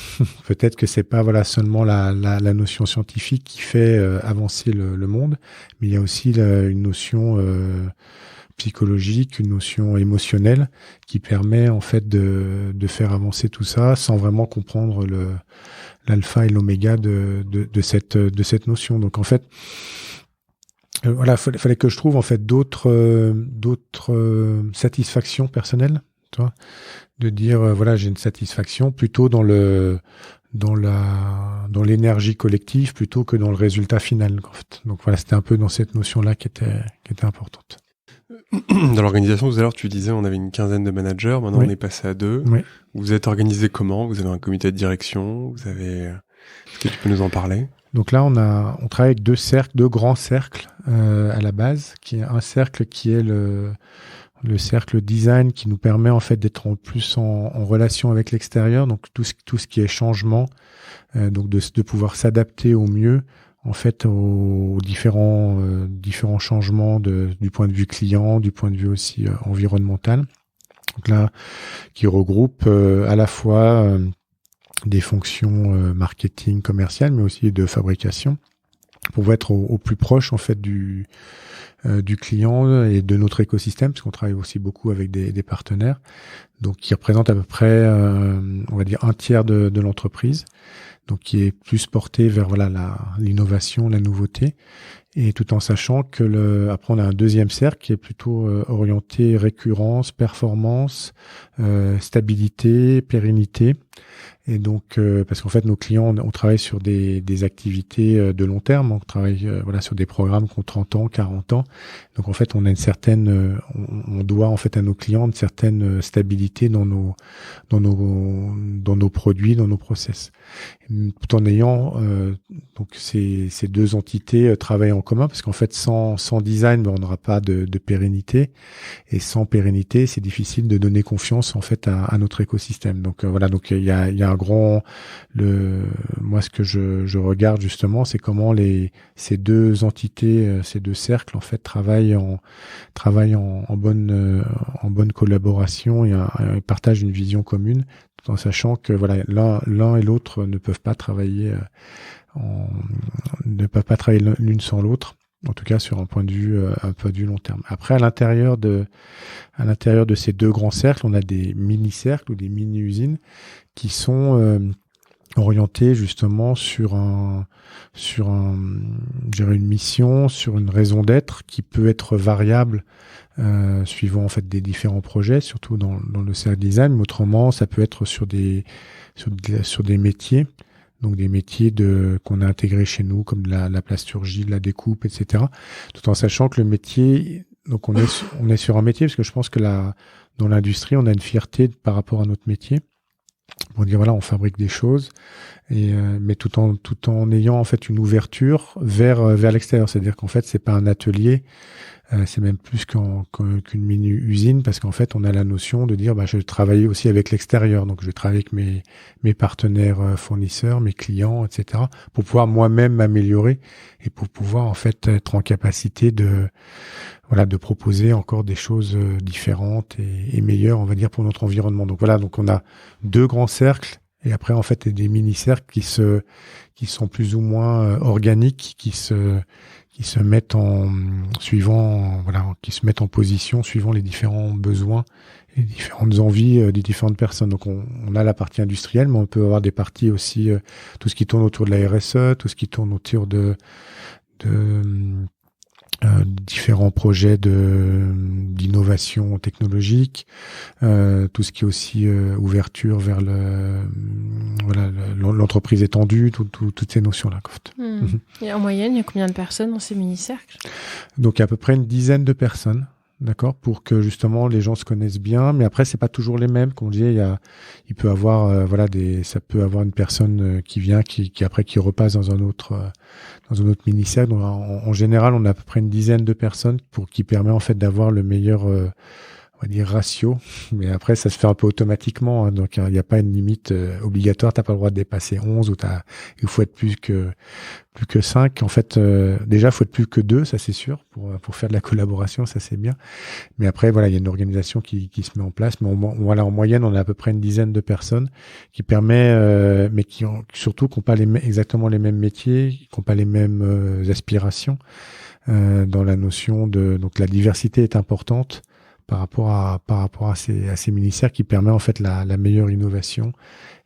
Peut-être que c'est pas seulement la notion scientifique qui fait avancer le monde, mais il y a aussi une notion psychologique, une notion émotionnelle qui permet en fait de faire avancer tout ça sans vraiment comprendre l'alpha et l'oméga de cette notion. Donc en fait fallait que je trouve en fait d'autres satisfactions personnelles, tu vois, de dire j'ai une satisfaction plutôt dans l'énergie collective plutôt que dans le résultat final en fait. Donc voilà, c'était un peu dans cette notion là qui était importante. Dans l'organisation, tout à l'heure, tu disais on avait une quinzaine de managers, maintenant on est passé à 2. Oui. Vous êtes organisé comment? Vous avez un comité de direction? Est-ce que tu peux nous en parler? Donc là, on travaille avec deux grands cercles à la base, qui est un cercle qui est le cercle design, qui nous permet en fait d'être plus en relation avec l'extérieur, donc tout ce qui est changement, donc de pouvoir s'adapter au mieux en fait aux différents changements du point de vue client, du point de vue aussi environnemental. Donc là, qui regroupe à la fois des fonctions marketing, commerciales, mais aussi de fabrication, pour être au plus proche en fait du client et de notre écosystème, parce qu'on travaille aussi beaucoup avec des partenaires, donc qui représentent à peu près on va dire un tiers de l'entreprise, donc qui est plus porté vers l'innovation, la nouveauté, et tout en sachant que après on a un deuxième cercle qui est plutôt orienté récurrence, performance, stabilité, pérennité. Et donc, parce qu'en fait, nos clients, on travaille sur des activités de long terme. On travaille sur des programmes qui ont 30 ans, 40 ans. Donc, en fait, on a on doit en fait à nos clients une certaine stabilité flexibilité dans nos produits, dans nos process, tout en ayant donc ces deux entités travaillent en commun, parce qu'en fait sans design, on n'aura pas de pérennité, et sans pérennité, c'est difficile de donner confiance en fait à notre écosystème. Donc voilà, donc il y a un grand moi ce que je regarde justement, c'est comment ces deux entités, ces deux cercles en fait travaillent en bonne collaboration et partagent une vision commune, tout en sachant que voilà, l'un et l'autre ne peuvent pas travailler l'une sans l'autre, en tout cas sur un point de vue long terme. Après, à l'intérieur de ces deux grands cercles, on a des mini-cercles ou des mini-usines qui sont orientés justement sur une mission, sur une raison d'être qui peut être variable suivant en fait des différents projets, surtout dans le cercle design, mais autrement ça peut être sur des métiers, donc des métiers qu'on a intégrés chez nous comme la plasturgie, la découpe, etc. Tout en sachant que le métier, donc on est sur un métier, parce que je pense que dans l'industrie on a une fierté par rapport à notre métier. Pour dire voilà, on fabrique des choses, mais tout en ayant en fait une ouverture vers l'extérieur. C'est-à-dire qu'en fait c'est pas un atelier, c'est même plus qu'une mini usine, parce qu'en fait on a la notion de dire je vais travailler aussi avec l'extérieur, donc je vais travailler avec mes partenaires fournisseurs, mes clients, etc. pour pouvoir moi-même m'améliorer et pour pouvoir en fait être en capacité de proposer encore des choses différentes et meilleures, on va dire, pour notre environnement. Donc voilà, donc on a deux grands cercles et après en fait des mini-cercles qui sont plus ou moins organiques, qui se mettent qui se mettent en position suivant les différents besoins et les différentes envies des différentes personnes. Donc on a la partie industrielle, mais on peut avoir des parties aussi, tout ce qui tourne autour de la RSE, tout ce qui tourne autour de différents projets d'innovation technologique, tout ce qui est aussi ouverture vers l'entreprise étendue, toutes ces notions-là. Et en moyenne, il y a combien de personnes dans ces mini-cercles ? Donc à peu près une dizaine de personnes. D'accord, pour que justement les gens se connaissent bien, mais après c'est pas toujours les mêmes. Comme on disait, il peut avoir ça peut avoir une personne qui vient, qui après qui repasse dans un autre mini-cercle. Donc en général, on a à peu près une dizaine de personnes qui permet en fait d'avoir le meilleur on va dire ratio, mais après ça se fait un peu automatiquement, hein, donc il n'y a pas une limite obligatoire, t'as pas le droit de dépasser 11 ou il faut être plus que 5. En fait, déjà il faut être plus que 2, ça c'est sûr, pour faire de la collaboration, ça c'est bien. Mais après voilà, il y a une organisation qui se met en place, mais en moyenne on a à peu près une dizaine de personnes qui permet, mais qui n'ont pas exactement les mêmes métiers, qui n'ont pas les mêmes aspirations dans la notion donc la diversité est importante par rapport à ces mini-cercles qui permet en fait la meilleure innovation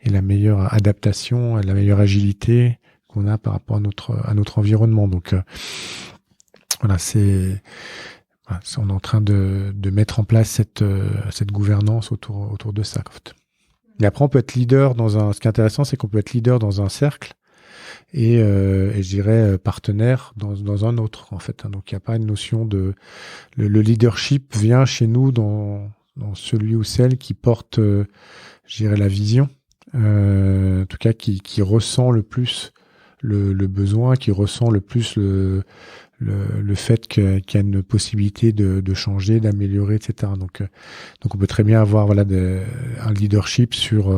et la meilleure adaptation, la meilleure agilité qu'on a par rapport à notre environnement. Donc on est en train de mettre en place cette gouvernance autour de ça. Et après on peut être leader ce qui est intéressant, c'est qu'on peut être leader dans un cercle et je dirais partenaire dans un autre en fait. Donc il n'y a pas une notion le leadership vient chez nous dans celui ou celle qui porte je dirais la vision, en tout cas qui ressent le plus le besoin, qui ressent le plus le fait qu'il y a une possibilité de changer, d'améliorer, etc. Donc on peut très bien avoir un leadership sur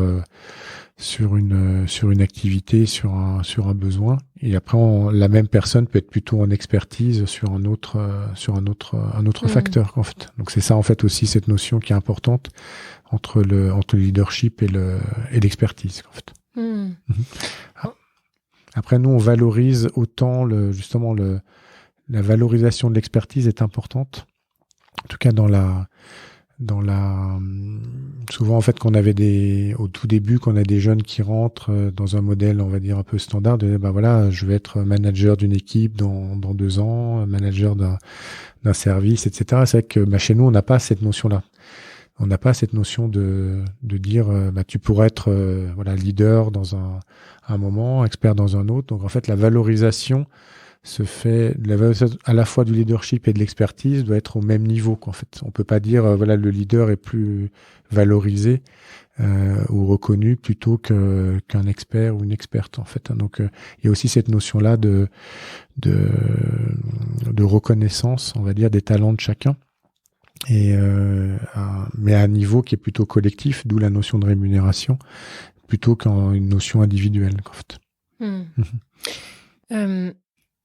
une activité, sur un besoin, et après la même personne peut être plutôt en expertise sur un autre facteur en fait. Donc c'est ça en fait aussi cette notion qui est importante entre le leadership et l'expertise en fait. Après nous on valorise autant la valorisation de l'expertise est importante, en tout cas souvent en fait au tout début qu'on a des jeunes qui rentrent dans un modèle on va dire un peu standard de je vais être manager d'une équipe dans 2 ans, manager d'un service, etc. C'est vrai que chez nous on n'a pas cette notion là, on n'a pas cette notion de dire tu pourrais être leader dans un moment, expert dans un autre. Donc en fait la valorisation se fait, la valorisation à la fois du leadership et de l'expertise doit être au même niveau, quoi, en fait. On peut pas dire, voilà, le leader est plus valorisé ou reconnu plutôt qu'un expert ou une experte, en fait. Donc, il y a aussi cette notion-là de reconnaissance, on va dire, des talents de chacun. Mais à un niveau qui est plutôt collectif, d'où la notion de rémunération, plutôt qu'une notion individuelle, en fait.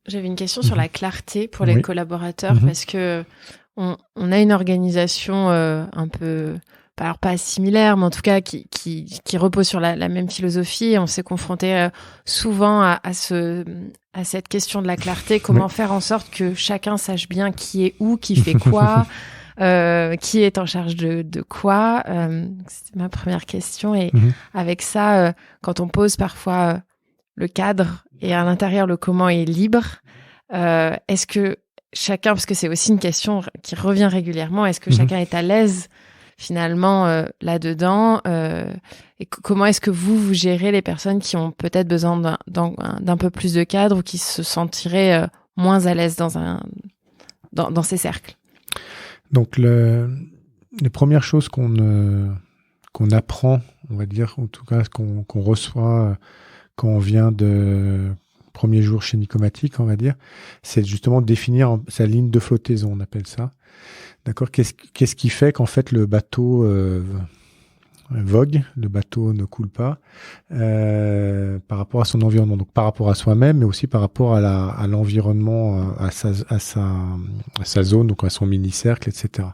J'avais une question sur la clarté pour les collaborateurs, parce que on a une organisation un peu, alors pas similaire, mais en tout cas qui repose sur la même philosophie. On s'est confronté souvent à cette question de la clarté. Comment faire en sorte que chacun sache bien qui est où, qui fait quoi, qui est en charge de quoi. C'était ma première question. Et avec ça, quand on pose parfois le cadre et à l'intérieur le comment est libre, est-ce que chacun, parce que c'est aussi une question qui revient régulièrement, est-ce que chacun est à l'aise finalement là-dedans, et comment est-ce que vous gérez les personnes qui ont peut-être besoin d'un peu plus de cadre ou qui se sentiraient moins à l'aise dans ces cercles? Donc les premières choses qu'on apprend, on va dire, en tout cas qu'on reçoit quand on vient de premier jour chez Nicomatic, on va dire, c'est justement de définir sa ligne de flottaison, on appelle ça. D'accord ? Qu'est-ce qui fait qu'en fait le bateau vogue, le bateau ne coule pas par rapport à son environnement, donc par rapport à soi-même, mais aussi par rapport à l'environnement, à sa zone, donc à son mini-cercle, etc.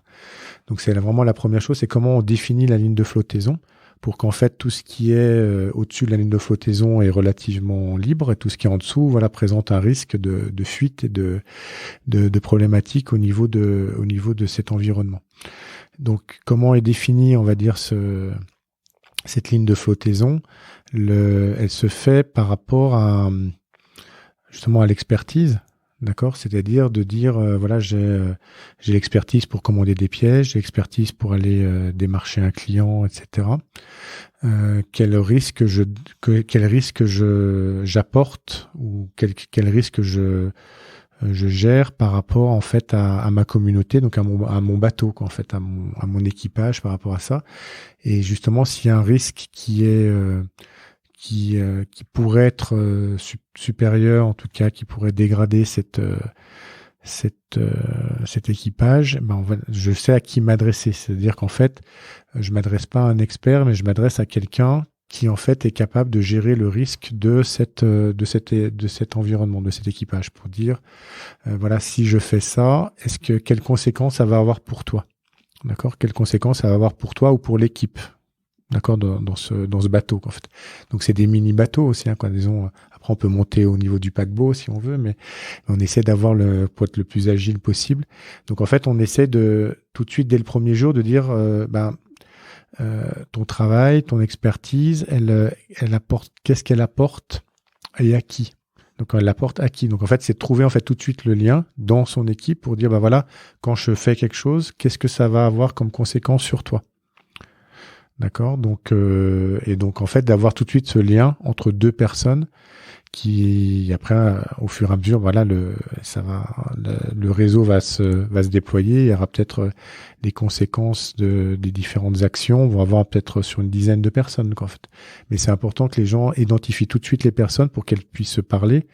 Donc c'est vraiment la première chose, c'est comment on définit la ligne de flottaison, pour qu'en fait tout ce qui est au-dessus de la ligne de flottaison est relativement libre et tout ce qui est en dessous, voilà, présente un risque de fuite et de problématiques au niveau de cet environnement. Donc comment est définie, on va dire, cette ligne de flottaison? Elle se fait par rapport justement à l'expertise. D'accord, c'est-à-dire de dire voilà, j'ai l'expertise pour commander des pièges, j'ai l'expertise pour aller démarcher un client, etc. Quel risque j'apporte ou quel risque je gère par rapport en fait à ma communauté, donc à mon bateau, quoi, en fait, à mon équipage par rapport à ça. Et justement, s'il y a un risque qui pourrait être supérieur, en tout cas, qui pourrait dégrader cet équipage, je sais à qui m'adresser. C'est-à-dire qu'en fait, je m'adresse pas à un expert, mais je m'adresse à quelqu'un qui en fait est capable de gérer le risque de cet environnement, de cet équipage, pour dire voilà, si je fais ça, quelles conséquences ça va avoir pour toi, d'accord, quelles conséquences ça va avoir pour toi ou pour l'équipe, d'accord, dans ce bateau, en fait. Donc c'est des mini bateaux aussi, hein, quoi, disons. Après on peut monter au niveau du paquebot si on veut, mais on essaie pour être le plus agile possible. Donc en fait on essaie de tout de suite dès le premier jour de dire ton travail, ton expertise, elle apporte, qu'est-ce qu'elle apporte et à qui. Donc elle apporte à qui. Donc en fait c'est de trouver en fait tout de suite le lien dans son équipe pour dire voilà, quand je fais quelque chose, qu'est-ce que ça va avoir comme conséquence sur toi. D'accord, donc et donc en fait d'avoir tout de suite ce lien entre deux personnes qui après au fur et à mesure voilà le réseau va se déployer, il y aura peut-être des conséquences des différentes actions, on va avoir peut-être sur une dizaine de personnes, quoi, en fait. Mais c'est important que les gens identifient tout de suite les personnes pour qu'elles puissent se parler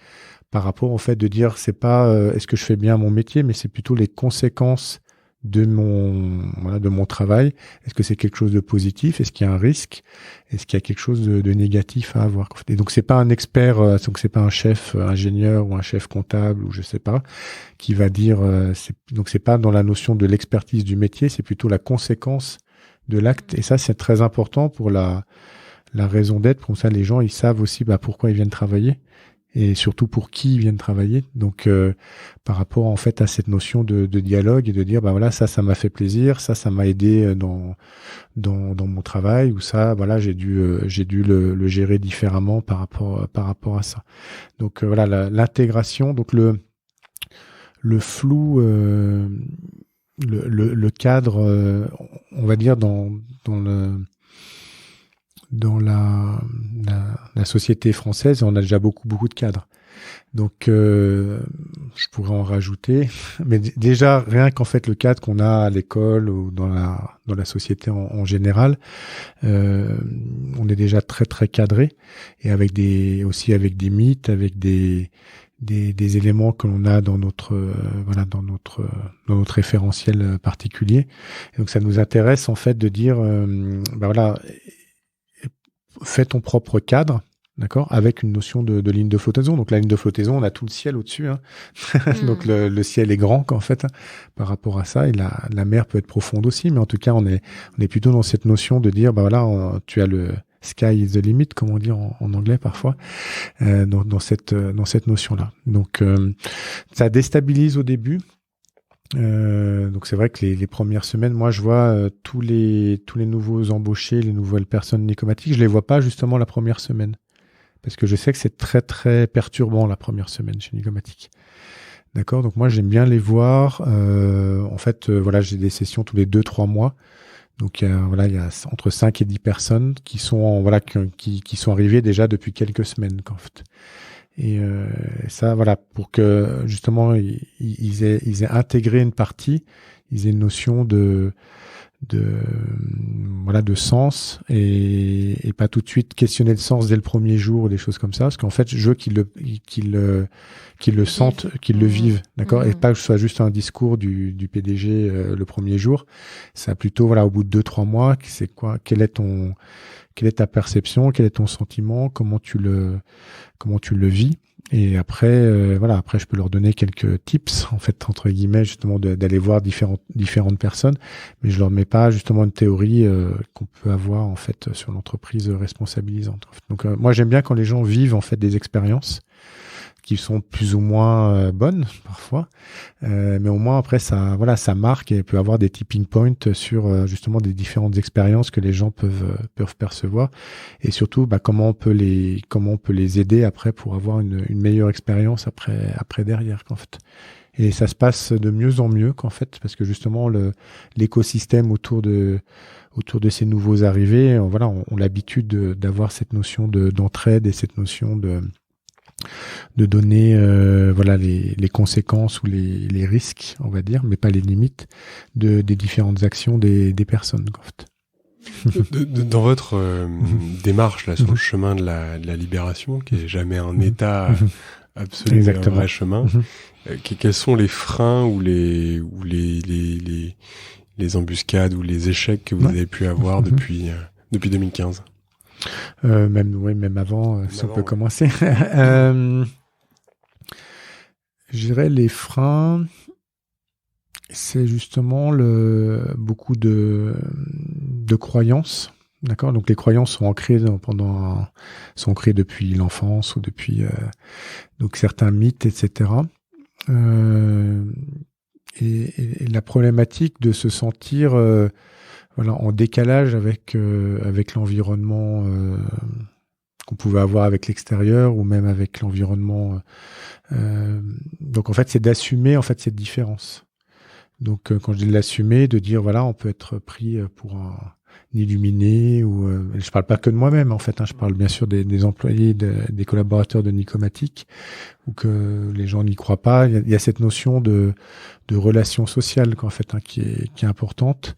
par rapport au fait de dire c'est pas est-ce que je fais bien mon métier, mais c'est plutôt les conséquences de mon travail. Est-ce que c'est quelque chose de positif? Est-ce qu'il y a un risque? Est-ce qu'il y a quelque chose de négatif à avoir? Et donc c'est pas un expert, donc c'est pas un chef ingénieur ou un chef comptable ou je sais pas qui va dire. Donc c'est pas dans la notion de l'expertise du métier, c'est plutôt la conséquence de l'acte. Et ça c'est très important pour la raison d'être. Comme ça les gens ils savent aussi pourquoi ils viennent travailler. Et surtout pour qui ils viennent travailler. Donc, par rapport en fait à cette notion de dialogue et de dire, voilà, ça m'a fait plaisir, ça m'a aidé dans mon travail, ou ça, voilà, j'ai dû le gérer différemment par rapport à ça. Donc voilà, l'intégration, donc le flou, le cadre, on va dire dans la société française, on a déjà beaucoup de cadres. Donc, je pourrais en rajouter. Mais déjà, rien qu'en fait le cadre qu'on a à l'école ou dans la société en général, on est déjà très très cadré, et avec des mythes, avec des éléments que l'on a dans notre dans notre référentiel particulier. Et donc ça nous intéresse en fait de dire fais ton propre cadre, d'accord, avec une notion de ligne de flottaison. Donc la ligne de flottaison, on a tout le ciel au-dessus, hein. Donc le ciel est grand en fait, hein, par rapport à ça, et la mer peut être profonde aussi, mais en tout cas on est plutôt dans cette notion de dire tu as le sky is the limit, comme on dit en anglais parfois, dans cette notion-là. Donc ça déstabilise au début. Donc c'est vrai que les premières semaines, moi je vois tous les nouveaux embauchés, les nouvelles personnes Nicomatic, je les vois pas justement la première semaine, parce que je sais que c'est très très perturbant la première semaine chez Nicomatic. D'accord, donc moi j'aime bien les voir. En fait, j'ai des sessions tous les 2-3 mois. Donc il y a entre 5 et 10 personnes qui sont qui sont arrivées déjà depuis quelques semaines en fait. Et ça, pour que justement ils aient intégré une partie, ils aient une notion de sens, et pas tout de suite questionner le sens dès le premier jour ou des choses comme ça, parce qu'en fait je veux qu'ils le sentent, qu'ils le vivent, d'accord, et pas que ce soit juste un discours du PDG le premier jour. Ça plutôt au bout de 2-3 mois, c'est quoi, quelle est ta perception, quel est ton sentiment, comment tu le vis. Et après, après, je peux leur donner quelques tips, en fait, entre guillemets, justement, d'aller voir différentes personnes, mais je leur mets pas justement une théorie qu'on peut avoir en fait sur l'entreprise responsabilisante. Donc, moi, j'aime bien quand les gens vivent en fait des expériences qui sont plus ou moins bonnes parfois, mais au moins après ça marque, et peut avoir des tipping points sur justement des différentes expériences que les gens peuvent percevoir, et surtout comment on peut les aider après pour avoir une meilleure expérience après derrière en fait. Et ça se passe de mieux en mieux qu'en fait, parce que justement l'écosystème autour de ces nouveaux arrivés, on l'habitude d'avoir cette notion d'entraide, et cette notion de donner les conséquences ou les risques, on va dire, mais pas les limites des différentes actions des personnes. Dans votre démarche là, sur le chemin de la libération, qui est jamais un état absolu, un vrai chemin, quels sont les freins ou les embuscades ou les échecs que vous avez pu avoir depuis 2015? Même avant, si on peut commencer. Je dirais les freins, c'est justement beaucoup de croyances, d'accord. Donc les croyances sont ancrées depuis l'enfance, ou depuis donc certains mythes, etc. Et la problématique de se sentir en décalage avec l'environnement qu'on pouvait avoir avec l'extérieur, ou même avec l'environnement. Donc en fait, c'est d'assumer en fait cette différence. Donc quand je dis de l'assumer, de dire on peut être pris pour un illuminé, ou je parle pas que de moi-même en fait, je parle bien sûr des employés, des collaborateurs de Nicomatic, ou que les gens n'y croient pas. Il y a cette notion de relation sociale en fait, qui est importante,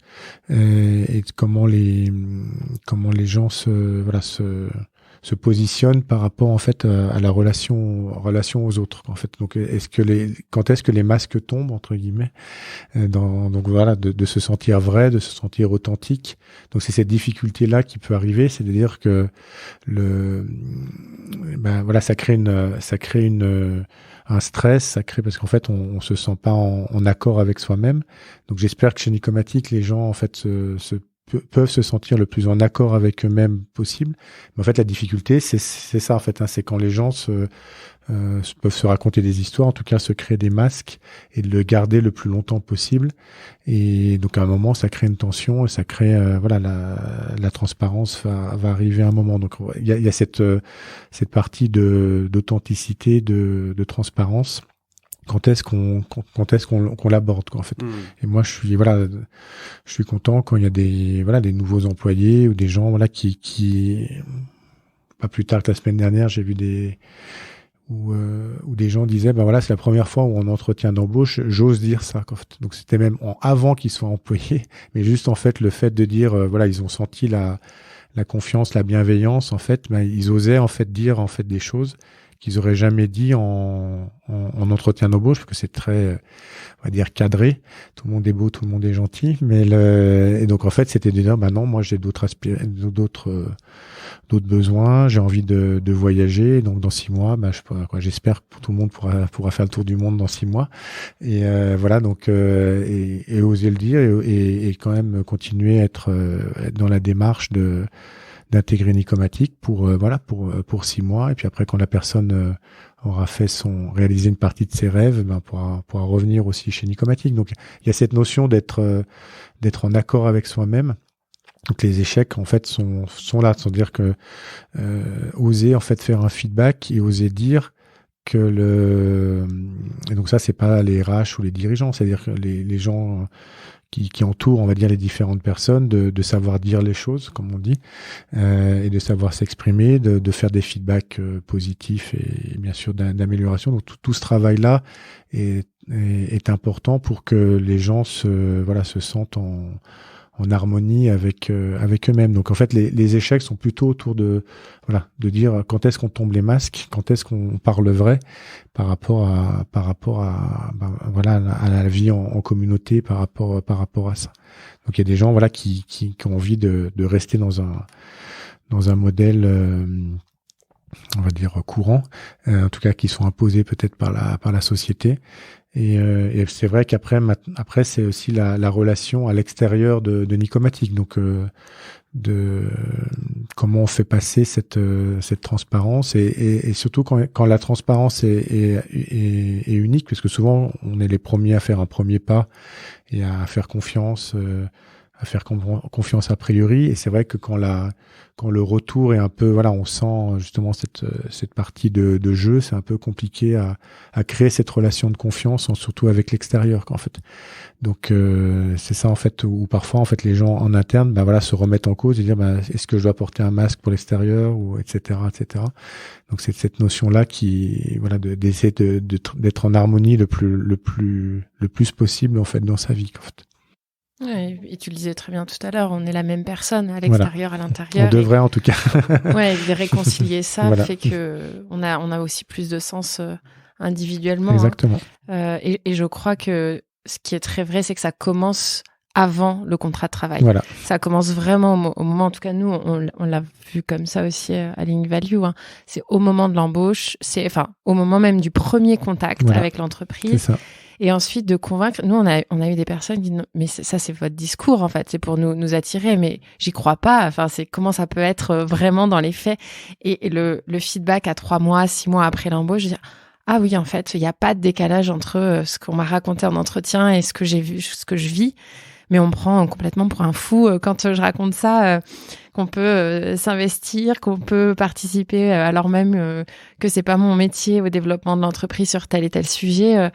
et comment les gens se positionnent par rapport en fait à la relation aux autres en fait. Donc quand est-ce que les masques tombent entre guillemets, de se sentir vrai, de se sentir authentique. Donc c'est cette difficulté là qui peut arriver, c'est-à-dire que ça crée un stress, ça crée, parce qu'en fait on se sent pas en accord avec soi-même. Donc j'espère que chez Nicomatic, les gens en fait peuvent se sentir le plus en accord avec eux-mêmes possible. Mais en fait, la difficulté, c'est ça, en fait, c'est quand les gens peuvent se raconter des histoires, en tout cas se créer des masques, et de le garder le plus longtemps possible. Et donc, à un moment, ça crée une tension, et ça crée, la transparence va arriver à un moment. Donc, il y a cette partie d'authenticité, de transparence. Quand est-ce qu'on l'aborde, en fait. Et moi, je suis content quand il y a des nouveaux employés, ou des gens, qui pas plus tard que la semaine dernière, j'ai vu où des gens disaient, ben voilà, c'est la première fois où en entretien d'embauche, j'ose dire ça. Donc c'était même avant qu'ils soient employés, mais juste en fait le fait de dire, voilà, ils ont senti la confiance, la bienveillance, en fait, ben, ils osaient en fait dire en fait des choses qu'ils auraient jamais dit en entretien d'embauche, parce que c'est très, on va dire, cadré. Tout le monde est beau, tout le monde est gentil, et donc en fait, c'était de dire, bah non, moi j'ai d'autres besoins, j'ai envie de voyager, donc dans 6 mois, bah j'espère que tout le monde pourra faire le tour du monde dans 6 mois, et voilà, donc et oser le dire, et quand même continuer à être dans la démarche d'intégrer Nicomatic pour 6 mois, et puis après quand la personne aura réalisé une partie de ses rêves, ben pourra revenir aussi chez Nicomatic. Donc il y a cette notion d'être en accord avec soi-même. Donc les échecs en fait sont là, c'est-à-dire que oser en fait faire un feedback et oser dire que et donc ça c'est pas les RH ou les dirigeants, c'est-à-dire que les gens qui entourent, on va dire, les différentes personnes, de savoir dire les choses, comme on dit, et de savoir s'exprimer, de faire des feedbacks positifs et bien sûr d'amélioration. Donc tout ce travail-là est important pour que les gens se sentent en harmonie avec eux-mêmes. Donc en fait, les échecs sont plutôt autour de dire quand est-ce qu'on tombe les masques, quand est-ce qu'on parle vrai par rapport à la vie en communauté, par rapport à ça. Donc il y a des gens qui ont envie de rester dans un modèle on va dire courant, en tout cas qui sont imposés peut-être par la société. Et c'est vrai qu'après c'est aussi la relation à l'extérieur de Nicomatic, donc de comment on fait passer cette transparence, et surtout quand la transparence est unique, parce que souvent on est les premiers à faire un premier pas et à faire confiance a priori, et c'est vrai que quand le retour est un peu, on sent justement cette partie de jeu, c'est un peu compliqué à créer cette relation de confiance, surtout avec l'extérieur, en fait. Donc c'est ça en fait, où parfois en fait les gens en interne se remettent en cause et dire est-ce que je dois porter un masque pour l'extérieur, ou etc. Donc c'est cette notion là qui d'essayer d'être en harmonie le plus possible en fait dans sa vie, en fait. Ouais, et tu le disais très bien tout à l'heure, on est la même personne à l'extérieur, à l'intérieur. On devrait en tout cas. Ouais, de réconcilier ça fait que on a aussi plus de sens individuellement. Exactement. Et je crois que ce qui est très vrai, c'est que ça commence avant le contrat de travail. Voilà. Ça commence vraiment au moment, en tout cas nous, on l'a vu comme ça aussi à Link Value. C'est au moment de l'embauche, au moment même du premier contact avec l'entreprise. C'est ça. Et ensuite de convaincre. Nous, on a eu des personnes qui disent mais ça c'est votre discours en fait, c'est pour nous attirer, mais j'y crois pas. Enfin, c'est comment ça peut être vraiment dans les faits. Et le feedback à 3 mois, 6 mois après l'embauche, je dis ah oui, en fait, il n'y a pas de décalage entre ce qu'on m'a raconté en entretien et ce que j'ai vu, ce que je vis. Mais on me prend complètement pour un fou quand je raconte ça, qu'on peut s'investir, qu'on peut participer alors même que c'est pas mon métier au développement de l'entreprise sur tel et tel sujet.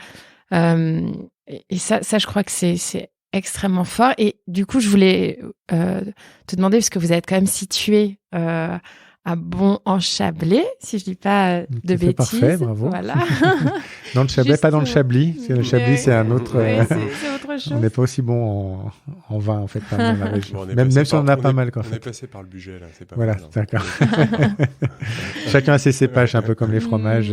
Et ça, je crois que c'est extrêmement fort. Et du coup, je voulais te demander, parce que vous êtes quand même situé à Bon-en-Chablais, si je dis pas de bêtises. Parfait, bravo. Voilà. Dans le Chablais, pas dans le Chablis. Parce que le Chablis, c'est un autre. C'est autre chose. On n'est pas aussi bon en vin, en fait, dans la région. Même si on en a pas mal, en fait. On est passé par le budget, là. C'est pas voilà, mal, hein. D'accord. Chacun a ses cépages, un peu comme les fromages.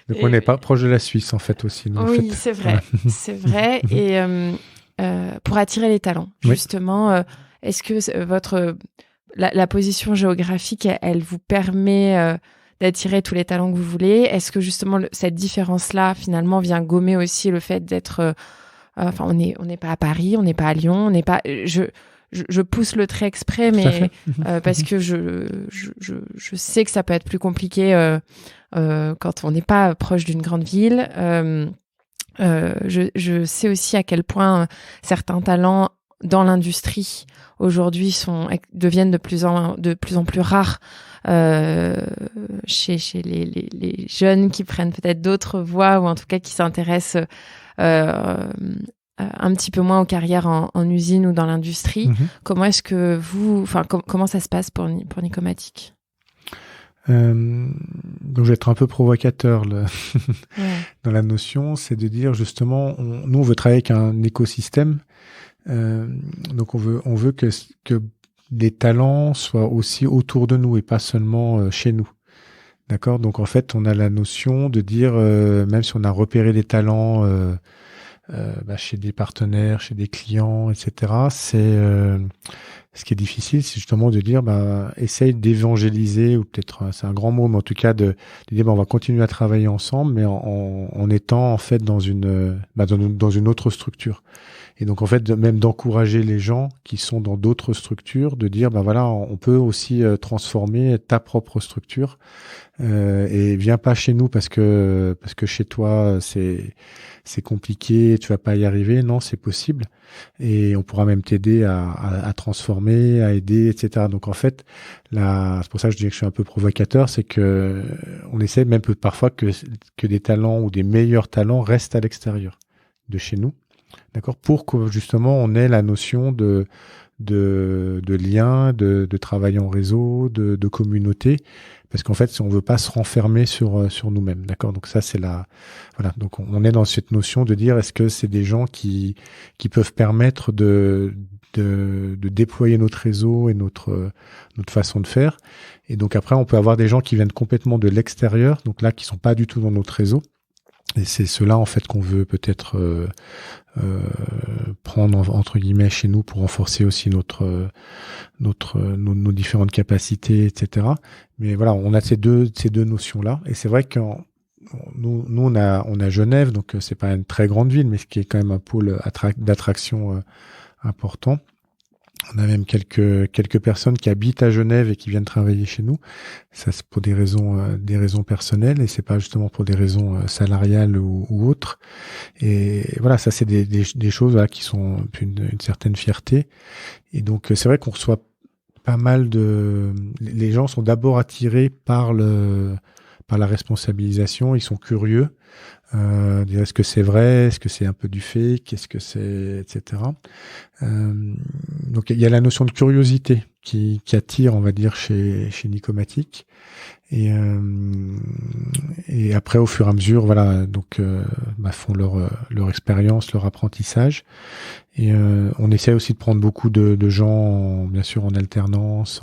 Donc on n'est pas proche de la Suisse, en fait, aussi. Nous, oui, c'est vrai. C'est vrai. Et pour attirer les talents, justement, est-ce que la position géographique, elle vous permet d'attirer tous les talents que vous voulez? Est-ce que justement cette différence-là, finalement, vient gommer aussi le fait d'être... on n'est pas à Paris, on n'est pas à Lyon, on n'est pas... Je pousse le trait exprès, mais parce que je sais que ça peut être plus compliqué quand on n'est pas proche d'une grande ville. Je sais aussi à quel point certains talents dans l'industrie aujourd'hui deviennent de plus en plus rares chez les jeunes qui prennent peut-être d'autres voies, ou en tout cas qui s'intéressent un petit peu moins aux carrières en usine ou dans l'industrie. Comment est-ce que comment ça se passe pour Nicomatic? Donc je vais être un peu provocateur dans la notion, c'est de dire justement, nous on veut travailler avec un écosystème, donc on veut que des talents soient aussi autour de nous et pas seulement chez nous. D'accord ? Donc en fait, on a la notion de dire, même si on a repéré des talents chez des partenaires, chez des clients, etc., ce qui est difficile, c'est justement de dire, essaye d'évangéliser, ou peut-être, c'est un grand mot, mais en tout cas de dire, on va continuer à travailler ensemble, mais en étant en fait dans une autre structure. Et donc en fait, même d'encourager les gens qui sont dans d'autres structures, de dire, on peut aussi transformer ta propre structure, et viens pas chez nous parce que chez toi c'est compliqué, tu vas pas y arriver. Non, c'est possible, et on pourra même t'aider à transformer, à aider, etc. Donc en fait, c'est pour ça que je dis que je suis un peu provocateur, c'est que on essaie même parfois que des talents ou des meilleurs talents restent à l'extérieur de chez nous, d'accord, pour que justement on ait la notion de lien, de travail en réseau, de communauté, parce qu'en fait, on veut pas se renfermer sur nous-mêmes, d'accord. Donc ça, c'est voilà. Donc on est dans cette notion de dire, est-ce que c'est des gens qui peuvent permettre de déployer notre réseau et notre façon de faire. Et donc après, on peut avoir des gens qui viennent complètement de l'extérieur, donc là, qui sont pas du tout dans notre réseau. Et c'est cela en fait qu'on veut peut-être prendre entre guillemets chez nous pour renforcer aussi nos différentes capacités, etc. Mais voilà, on a ces deux notions là. Et c'est vrai que nous on a Genève, donc c'est pas une très grande ville, mais ce qui est quand même un pôle d'attraction important. On a même quelques personnes qui habitent à Genève et qui viennent travailler chez nous. Ça, c'est pour des raisons personnelles, et c'est pas justement pour des raisons salariales ou autres. Et voilà, ça, c'est des choses qui sont une certaine fierté. Et donc, c'est vrai qu'on reçoit pas mal les gens sont d'abord attirés par la responsabilisation. Ils sont curieux. Est-ce que c'est vrai, est-ce que c'est un peu du fake, qu'est-ce que c'est, etc. Donc il y a la notion de curiosité qui attire, on va dire, chez Nicomatic, et après au fur et à mesure, voilà, donc font leur expérience, leur apprentissage, et on essaie aussi de prendre beaucoup de gens, bien sûr, en alternance,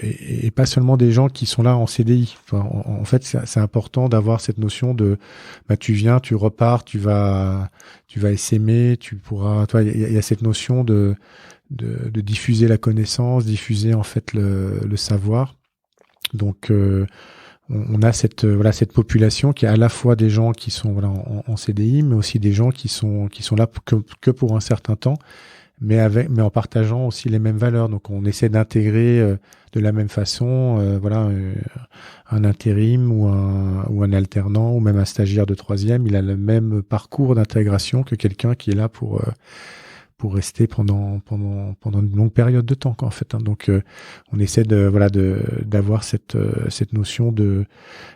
et pas seulement des gens qui sont là en CDI. Enfin, en fait, c'est important d'avoir cette notion de tu viens, tu repars, tu vas essaimer, tu pourras, il y a cette notion de diffuser la connaissance, diffuser en fait le savoir. Donc on a cette population qui est à la fois des gens qui sont en CDI, mais aussi des gens qui sont là que pour un certain temps, mais en partageant aussi les mêmes valeurs. Donc on essaie d'intégrer de la même façon, un intérim ou un alternant ou même un stagiaire de troisième, il a le même parcours d'intégration que quelqu'un qui est là pour rester pendant une longue période de temps, quoi, en fait. Donc on essaie d'avoir cette notion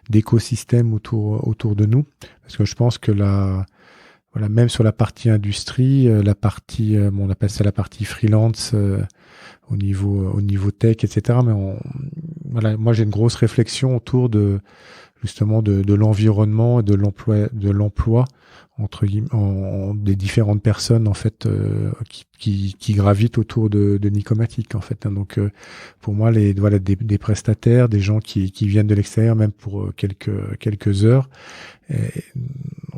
d'écosystème autour de nous, parce que je pense que même sur la partie industrie, on appelle ça la partie freelance au niveau tech, etc. Mais moi j'ai une grosse réflexion autour justement de l'environnement et de l'emploi entre guillemets, des différentes personnes en fait qui gravitent autour de Nicomatic, en fait. Donc pour moi des prestataires, des gens qui viennent de l'extérieur, même pour quelques heures,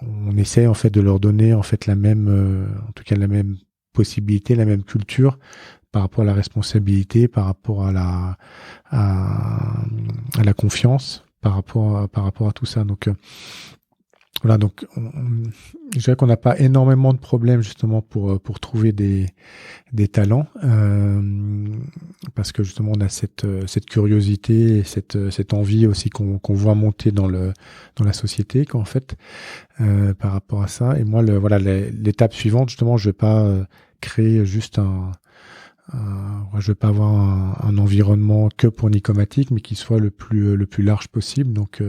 on essaie en fait de leur donner en fait la même possibilité, la même culture par rapport à la responsabilité, par rapport à la confiance, par rapport à tout ça. Donc voilà, donc je dirais qu'on n'a pas énormément de problèmes justement pour trouver des talents, parce que justement on a cette curiosité et cette envie aussi qu'on voit monter dans la société, en fait, par rapport à ça. Et moi l'étape suivante, justement, je vais pas créer juste je vais pas avoir un environnement que pour Nicomatic, mais qui soit le plus large possible. Donc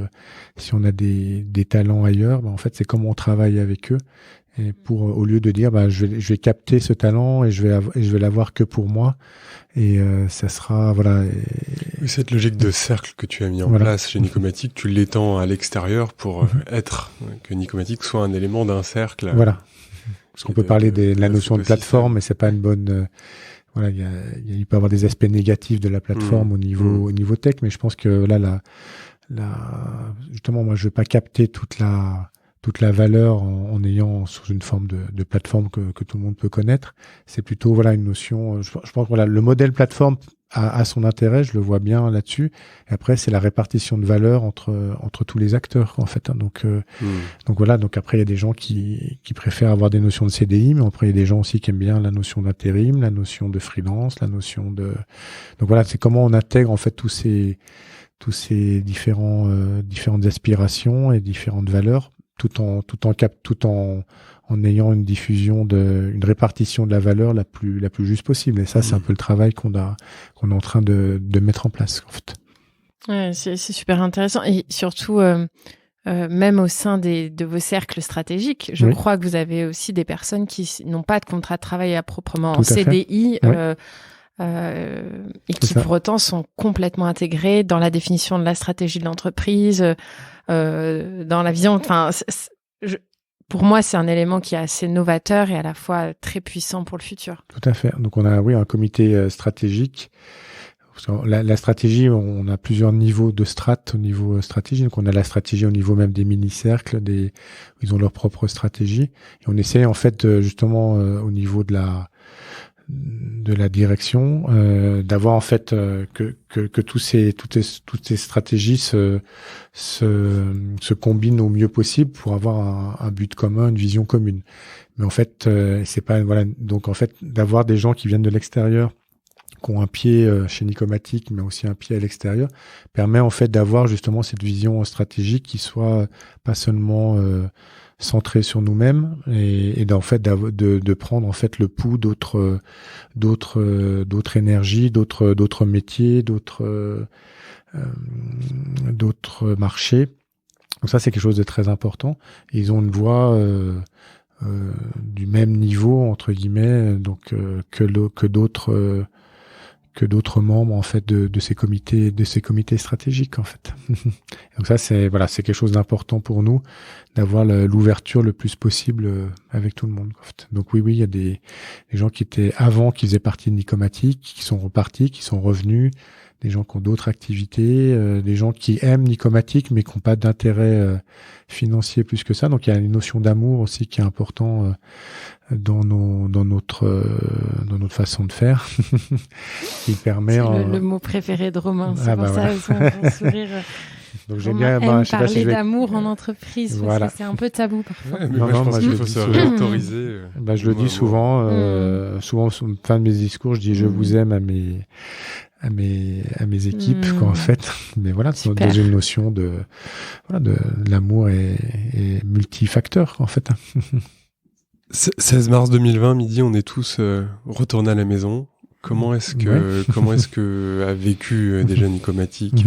si on a des talents ailleurs, en fait c'est comment on travaille avec eux, Et au lieu de dire, je vais capter ce talent et je vais l'avoir que pour moi. Et ça sera, voilà. Cette logique de cercle que tu as mis en place chez Nicomatic, tu l'étends à l'extérieur pour que Nicomatic soit un élément d'un cercle. Voilà. Parce qu'on peut parler de la notion de plateforme, mais c'est pas une bonne. Voilà, il peut y avoir des aspects négatifs de la plateforme au niveau tech, mais je pense que là, justement, moi, je veux pas capter toute la valeur en ayant sur une forme de plateforme que tout le monde peut connaître. C'est plutôt une notion. Je pense que le modèle plateforme a son intérêt, je le vois bien là-dessus. Et après, c'est la répartition de valeur entre tous les acteurs, en fait. Donc voilà. Donc après, il y a des gens qui préfèrent avoir des notions de CDI, mais après, il y a des gens aussi qui aiment bien la notion d'intérim, la notion de freelance, la notion de. Donc voilà, c'est comment on intègre en fait tous ces différentes aspirations et différentes valeurs, tout en ayant une diffusion une répartition de la valeur la plus juste possible. Et ça, c'est un peu le travail qu'on est en train de mettre en place, en fait. Ouais, c'est super intéressant. Et surtout, même au sein de vos cercles stratégiques, je crois que vous avez aussi des personnes qui n'ont pas de contrat de travail à proprement en CDI, et qui pour autant sont complètement intégrés dans la définition de la stratégie de l'entreprise, dans la vision. Enfin, pour moi, c'est un élément qui est assez novateur et à la fois très puissant pour le futur. Tout à fait. Donc, on a un comité stratégique. La stratégie, on a plusieurs niveaux de strates au niveau stratégie. Donc, on a la stratégie au niveau même des mini-cercles, ils ont leur propre stratégie. Et on essaie, en fait, justement, au niveau de la direction, d'avoir en fait que toutes ces stratégies se combinent au mieux possible pour avoir un but commun, une vision commune. Mais en fait, c'est pas donc en fait d'avoir des gens qui viennent de l'extérieur, qui ont un pied chez Nicomatic, mais aussi un pied à l'extérieur, permet en fait d'avoir justement cette vision stratégique qui soit pas seulement centré sur nous-mêmes et en fait de prendre en fait le pouls d'autres énergies, d'autres métiers, d'autres marchés. Donc ça, c'est quelque chose de très important. Et ils ont une voix du même niveau entre guillemets, donc que d'autres membres en fait de ces comités stratégiques en fait. Donc ça c'est quelque chose d'important pour nous d'avoir l'ouverture le plus possible avec tout le monde en fait. Donc oui, il y a des gens qui étaient avant, qui faisaient partie de Nicomatic, qui sont repartis, qui sont revenus, des gens qui ont d'autres activités, des gens qui aiment Nicomatic mais qui n'ont pas d'intérêt financier plus que ça. Donc il y a une notion d'amour aussi qui est important dans notre façon de faire. Il permet c'est le mot préféré de Romain, c'est pour ça son sourire. Donc j'aime bien parler d'amour en entreprise, parce que c'est un peu tabou parfois. Ouais, mais je pense qu'il faut se réautoriser. Je le dis souvent, souvent en fin de mes discours, je dis je vous aime à mes équipes, quoi, en fait. Mais voilà, c'est dans une notion de l'amour est multifacteur, en fait. 16 mars 2020, midi, on est tous retournés à la maison. Comment est-ce que a vécu déjà Nicomatic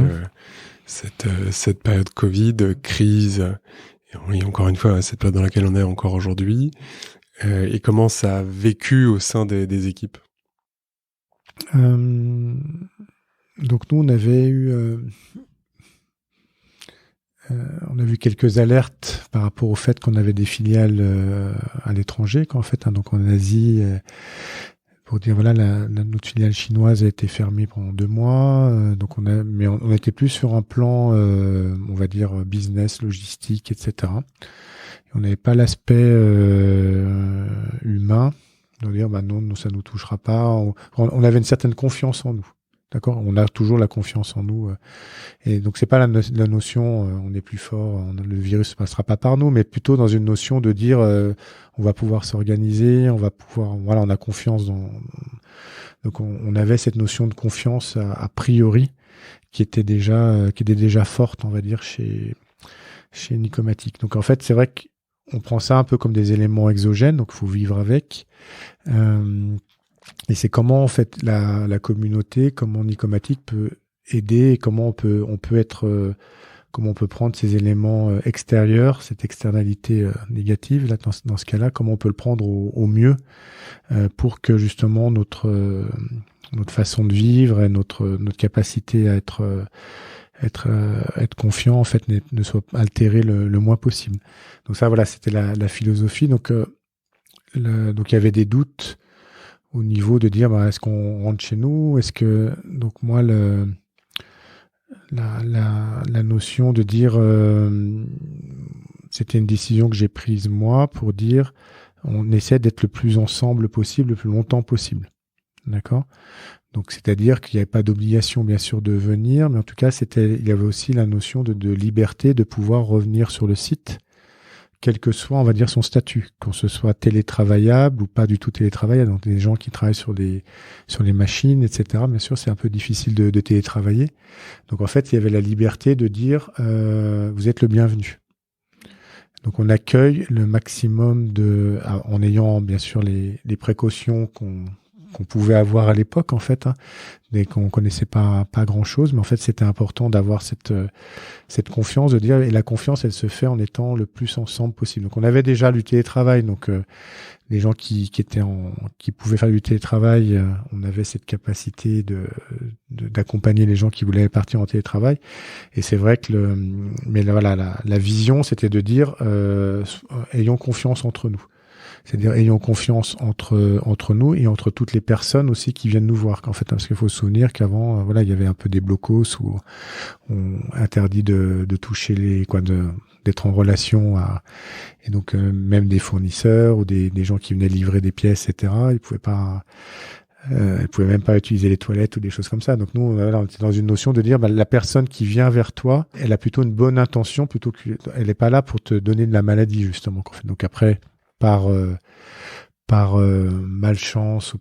cette période Covid, crise, et encore une fois, cette période dans laquelle on est encore aujourd'hui, et comment ça a vécu au sein des équipes? Donc nous, on avait eu... on a vu quelques alertes par rapport au fait qu'on avait des filiales à l'étranger, en fait, donc en Asie, pour dire notre filiale chinoise a été fermée pendant 2 mois, donc mais on était plus sur un plan, on va dire business, logistique, etc. Et on n'avait pas l'aspect humain, de dire non, ça nous touchera pas. On avait une certaine confiance en nous. D'accord, on a toujours la confiance en nous, et donc c'est pas la notion on est plus fort, le virus ne passera pas par nous, mais plutôt dans une notion de dire on va pouvoir s'organiser, on va pouvoir, on a confiance donc on avait cette notion de confiance a priori qui était déjà forte, on va dire chez Nicomatic. Donc en fait c'est vrai qu'on prend ça un peu comme des éléments exogènes, donc il faut vivre avec. Et c'est comment en fait la communauté, comment Nicomatic peut aider, et comment on peut être comment on peut prendre ces éléments extérieurs, cette externalité négative, là, dans ce cas-là, comment on peut le prendre au mieux pour que justement notre façon de vivre et notre capacité à être confiant en fait ne soit altérée le moins possible. Donc ça, voilà, c'était la philosophie. Donc il y avait des doutes au niveau de dire est-ce qu'on rentre chez nous, est-ce que donc moi la notion de dire c'était une décision que j'ai prise moi pour dire on essaie d'être le plus ensemble possible, le plus longtemps possible. D'accord ? Donc, c'est-à-dire qu'il n'y avait pas d'obligation, bien sûr, de venir, mais en tout cas, il y avait aussi la notion de liberté de pouvoir revenir sur le site, quel que soit, on va dire, son statut, qu'on se soit télétravaillable ou pas du tout télétravaillable. Donc, des gens qui travaillent sur les machines, etc. Bien sûr, c'est un peu difficile de télétravailler. Donc, en fait, il y avait la liberté de dire, vous êtes le bienvenu. Donc, on accueille le maximum en ayant, bien sûr, les précautions qu'on pouvait avoir à l'époque, en fait, dès qu'on connaissait pas grand-chose, mais en fait, c'était important d'avoir cette confiance, de dire, et la confiance, elle se fait en étant le plus ensemble possible. Donc, on avait déjà du télétravail, donc les gens qui pouvaient faire du télétravail, on avait cette capacité d'accompagner les gens qui voulaient partir en télétravail. Et c'est vrai que la vision, c'était de dire, ayons confiance entre nous. C'est-à-dire ayons confiance entre nous et entre toutes les personnes aussi qui viennent nous voir. En fait, parce qu'il faut se souvenir qu'avant, voilà, il y avait un peu des blocos où on interdit de toucher d'être en relation et donc même des fournisseurs ou des gens qui venaient livrer des pièces, etc. Ils pouvaient même pas utiliser les toilettes ou des choses comme ça. Donc nous, on était dans une notion de dire, la personne qui vient vers toi, elle a plutôt une bonne intention plutôt qu'elle n'est pas là pour te donner de la maladie justement. En fait. Donc après, par malchance ou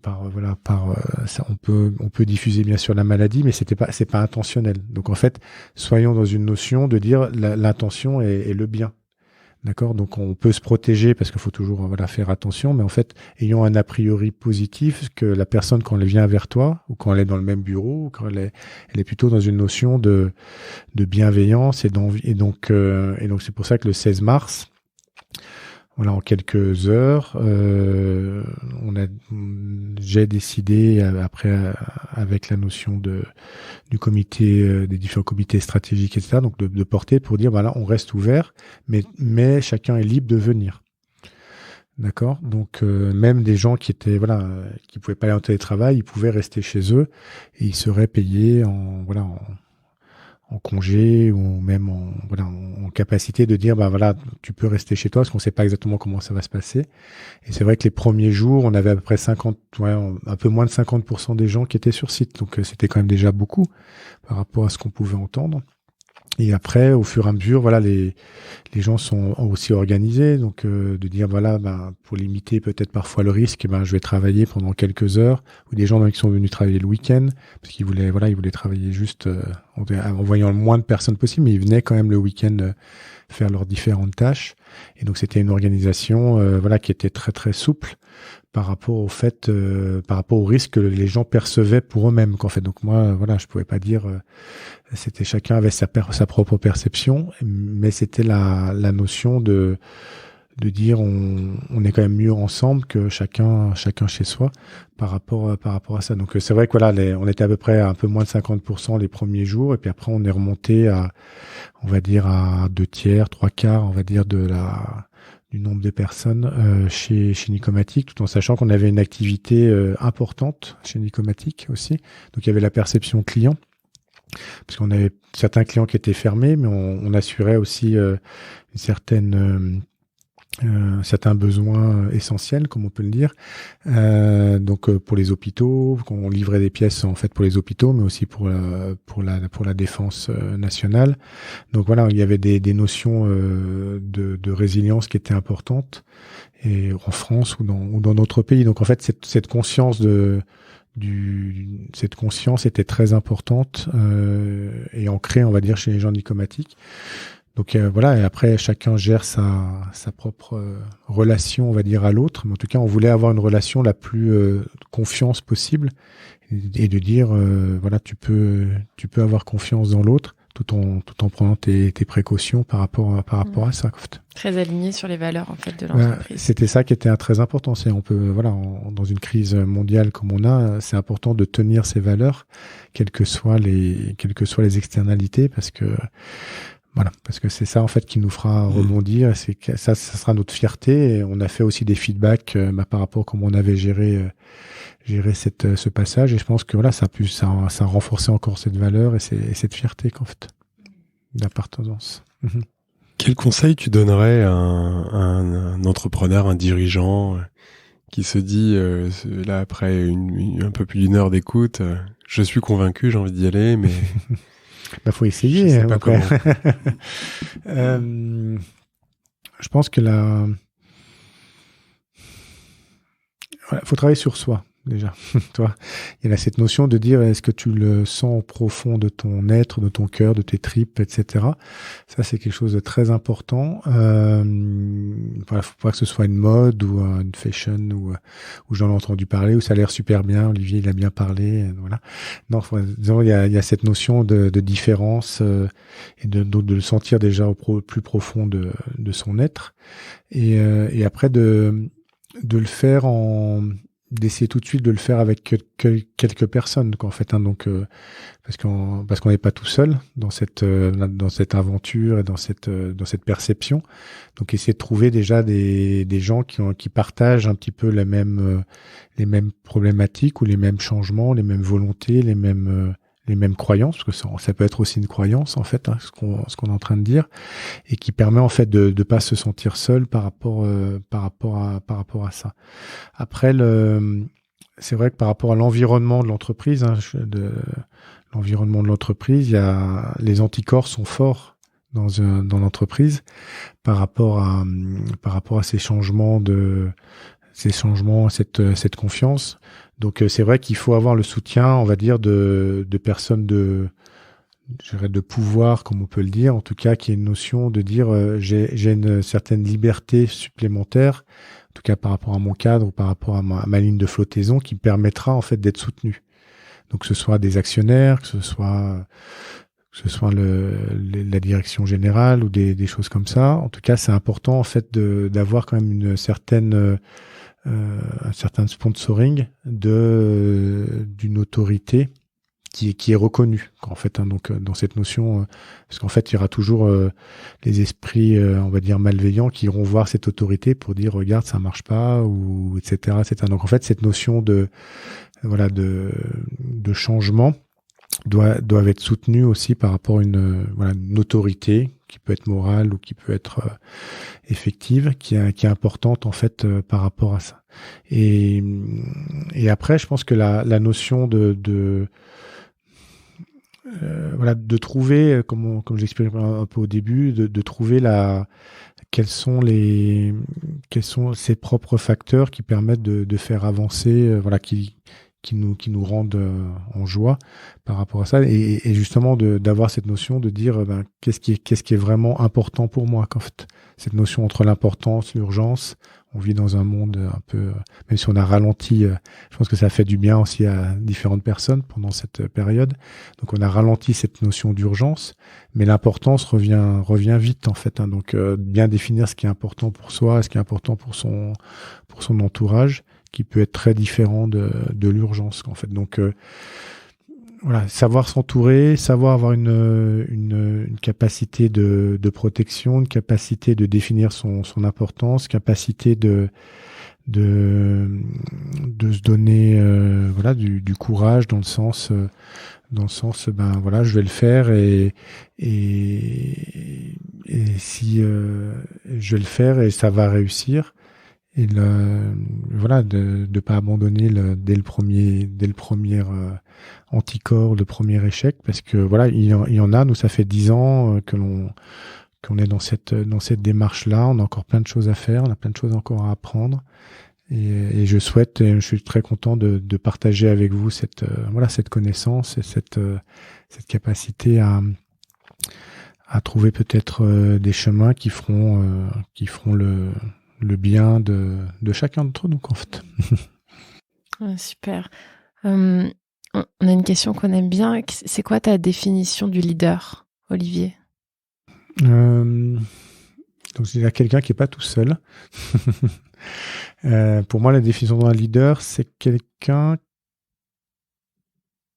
ça, on peut diffuser bien sûr la maladie, mais c'est pas intentionnel. Donc en fait, soyons dans une notion de dire l'intention est le bien. D'accord ? Donc on peut se protéger parce qu'il faut toujours faire attention, mais en fait, ayons un a priori positif que la personne quand elle vient vers toi ou quand elle est dans le même bureau, ou quand elle est plutôt dans une notion de bienveillance et d'envie. Et donc c'est pour ça que le 16 mars, voilà, en quelques heures, j'ai décidé après avec la notion du comité, des différents comités stratégiques, etc. Donc de porter pour dire voilà, on reste ouvert, mais chacun est libre de venir. D'accord. Donc même des gens qui pouvaient pas aller en télétravail, ils pouvaient rester chez eux et ils seraient payés en congé ou même en capacité de dire tu peux rester chez toi parce qu'on sait pas exactement comment ça va se passer. Et c'est vrai que les premiers jours, on avait à peu près un peu moins de 50% des gens qui étaient sur site. Donc c'était quand même déjà beaucoup par rapport à ce qu'on pouvait entendre. Et après, au fur et à mesure, les gens sont aussi organisés, donc de dire pour limiter peut-être parfois le risque, je vais travailler pendant quelques heures, ou des gens même qui sont venus travailler le week-end parce qu'ils voulaient travailler juste en voyant le moins de personnes possible, mais ils venaient quand même le week-end faire leurs différentes tâches. Et donc c'était une organisation qui était très très souple par rapport au risque que les gens percevaient pour eux-mêmes. En fait, donc moi, je pouvais pas dire. Chacun avait sa propre perception, mais c'était la notion de dire on est quand même mieux ensemble que chacun chez soi par rapport à ça. Donc c'est vrai que on était à peu près à un peu moins de 50% les premiers jours, et puis après on est remonté à 2/3, 3/4, on va dire du nombre de personnes chez Nicomatic, tout en sachant qu'on avait une activité importante chez Nicomatic aussi. Donc il y avait la perception client, parce qu'on avait certains clients qui étaient fermés, mais on assurait aussi certains besoins essentiels, comme on peut le dire. Donc pour les hôpitaux, on livrait des pièces en fait pour les hôpitaux, mais aussi pour la défense nationale. Donc il y avait des notions de résilience qui étaient importantes, et en France ou dans d'autres pays. Donc en fait cette conscience cette conscience était très importante et ancrée, on va dire, chez les gens Nicomatic. Donc et après chacun gère sa propre relation, on va dire, à l'autre, mais en tout cas on voulait avoir une relation la plus confiance possible, et de dire tu peux avoir confiance dans l'autre, tout en prenant tes précautions par rapport à ça. Très aligné sur les valeurs en fait de l'entreprise. C'était ça qui était très important. On peut dans une crise mondiale comme on a, c'est important de tenir ces valeurs, quelles que soient les externalités, parce que c'est ça en fait qui nous fera rebondir. Et c'est que ça sera notre fierté. Et on a fait aussi des feedbacks par rapport à comment on avait géré ce passage. Et je pense que ça a renforcé encore cette valeur et cette fierté d'appartenance. Quel conseil tu donnerais à un entrepreneur, un dirigeant qui se dit là après un peu plus d'une heure d'écoute, je suis convaincu, j'ai envie d'y aller, mais faut essayer. Je sais pas comment. Je pense que faut travailler sur soi. Déjà, toi, il y a cette notion de dire est-ce que tu le sens au profond de ton être, de ton cœur, de tes tripes, etc. Ça, c'est quelque chose de très important. Faut pas que ce soit une mode ou une fashion ou j'en ai entendu parler, ou ça a l'air super bien. Olivier, il a bien parlé. Voilà. Non, disons, il y a cette notion de différence et de le sentir déjà au plus profond de son être. Et après de le faire d'essayer tout de suite de le faire avec quelques personnes donc parce qu'on n'est pas tout seul dans cette aventure et dans cette perception, donc essayer de trouver déjà des gens qui partagent un petit peu les mêmes problématiques ou les mêmes changements, les mêmes volontés, les mêmes croyances, parce que ça peut être aussi une croyance en fait, ce qu'on est en train de dire, et qui permet en fait de pas se sentir seul par rapport à ça. Après c'est vrai que par rapport à l'environnement de l'entreprise, l'environnement de l'entreprise, les anticorps sont forts dans l'entreprise par rapport à ces changements, cette confiance. Donc c'est vrai qu'il faut avoir le soutien, on va dire, de personnes de pouvoir, comme on peut le dire, en tout cas, qui est une notion de dire j'ai une certaine liberté supplémentaire, en tout cas par rapport à mon cadre ou par rapport à ma ligne de flottaison, qui me permettra en fait d'être soutenu. Donc que ce soit des actionnaires, que ce soit la direction générale ou des choses comme ça. En tout cas, c'est important en fait d'avoir quand même un certain sponsoring d'une autorité qui est reconnue en fait, donc dans cette notion, parce qu'en fait il y aura toujours les esprits on va dire malveillants qui iront voir cette autorité pour dire regarde ça marche pas ou etc. Donc en fait cette notion de changement doivent être soutenus aussi par rapport à une autorité qui peut être morale ou qui peut être effective, qui est importante en fait par rapport à ça. Et après, je pense que la notion de trouver, comme j'expliquais un peu au début, de trouver quels sont ces propres facteurs qui permettent de faire avancer, qui nous rendent en joie par rapport à ça, et justement d'avoir cette notion de dire qu'est-ce qui est vraiment important pour moi, cette notion entre l'importance, l'urgence. On vit dans un monde un peu, même si on a ralenti, je pense que ça fait du bien aussi à différentes personnes pendant cette période. Donc on a ralenti cette notion d'urgence, mais l'importance revient vite en fait. Donc bien définir ce qui est important pour soi, ce qui est important pour son entourage, qui peut être très différent de l'urgence en fait. Donc savoir s'entourer, savoir avoir une capacité de protection, une capacité de définir son importance, capacité de se donner du courage dans le sens je vais le faire et si je vais le faire et ça va réussir. Et de pas abandonner dès le premier anticorps, le premier échec, parce que il y en a. Nous, ça fait 10 ans qu'on est dans cette démarche-là. On a encore plein de choses à faire, on a plein de choses encore à apprendre. Et je souhaite, et je suis très content de partager avec vous cette connaissance et cette capacité à trouver peut-être des chemins qui feront le bien de chacun d'entre nous, en fait. Super. On a une question qu'on aime bien. C'est quoi ta définition du leader Olivier? Donc, il y a quelqu'un qui n'est pas tout seul. Pour moi, la définition d'un leader, c'est quelqu'un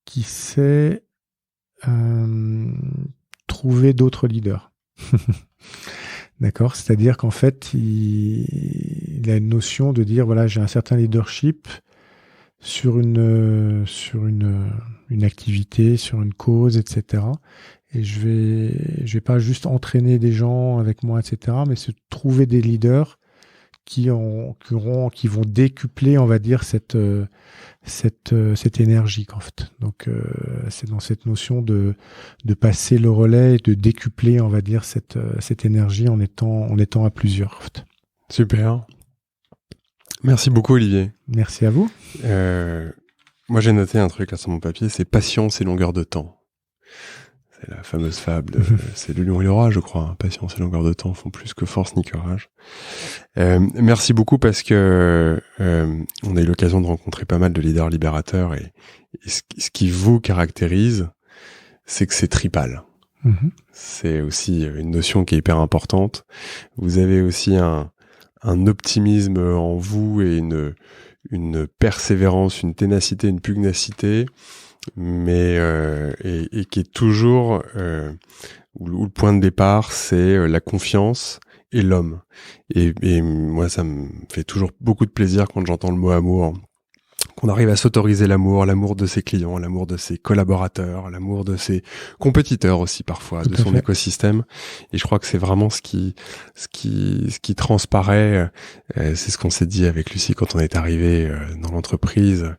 qui sait trouver d'autres leaders. D'accord? C'est-à-dire qu'en fait, il a une notion de dire, voilà, j'ai un certain leadership sur une activité, sur une cause, etc. Et je vais pas juste entraîner des gens avec moi, etc., mais se trouver des leaders qui vont décupler, on va dire, cette énergie, en fait. Donc, c'est dans cette notion de passer le relais et de décupler, on va dire, cette énergie en étant à plusieurs, en fait. Super. Merci beaucoup, Olivier. Merci à vous. Moi, j'ai noté un truc là sur mon papier, c'est patience et longueur de temps. C'est la fameuse fable, c'est le lion et le roi, je crois. Hein. Patience et longueur de temps font plus que force ni courage. Merci beaucoup parce que on a eu l'occasion de rencontrer pas mal de leaders libérateurs et ce qui vous caractérise, c'est que c'est tripal. Mm-hmm. C'est aussi une notion qui est hyper importante. Vous avez aussi un optimisme en vous et une persévérance, une ténacité, une pugnacité, mais et qui est toujours où le point de départ, c'est la confiance et l'homme. Et moi, ça me fait toujours beaucoup de plaisir quand j'entends le mot amour. Qu'on arrive à s'autoriser l'amour de ses clients, l'amour de ses collaborateurs, l'amour de ses compétiteurs aussi parfois, de son écosystème. Et je crois que c'est vraiment ce qui transparaît. C'est ce qu'on s'est dit avec Lucie quand on est arrivé dans l'entreprise.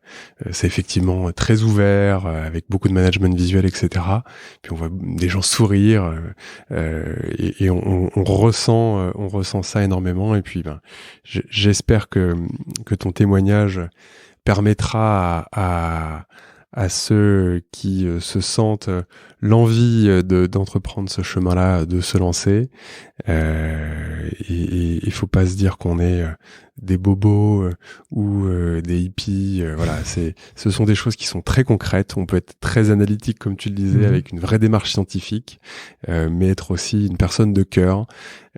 C'est effectivement très ouvert, avec beaucoup de management visuel, etc. Puis on voit des gens sourire et on ressent ça énormément. Et puis j'espère que ton témoignage permettra à ceux qui se sentent l'envie d'entreprendre ce chemin-là, de se lancer. Et il faut pas se dire qu'on est des bobos ou des hippies. Voilà, ce sont des choses qui sont très concrètes. On peut être très analytique, comme tu le disais, avec une vraie démarche scientifique, mais être aussi une personne de cœur.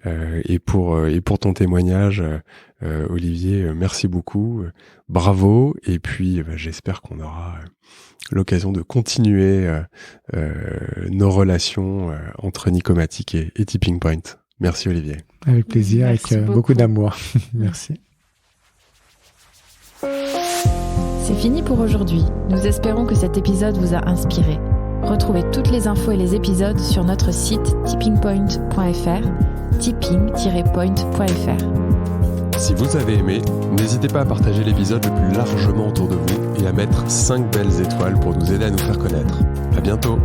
Et pour ton témoignage, Olivier, merci beaucoup, bravo. Et puis, j'espère qu'on aura l'occasion de continuer nos relations entre Nicomatic et Tipping Point. Merci Olivier. Avec plaisir, merci avec beaucoup d'amour. Merci. C'est fini pour aujourd'hui. Nous espérons que cet épisode vous a inspiré. Retrouvez toutes les infos et les épisodes sur notre site tippingpoint.fr, tipping-point.fr. Si vous avez aimé, n'hésitez pas à partager l'épisode le plus largement autour de vous et à mettre 5 belles étoiles pour nous aider à nous faire connaître. À bientôt.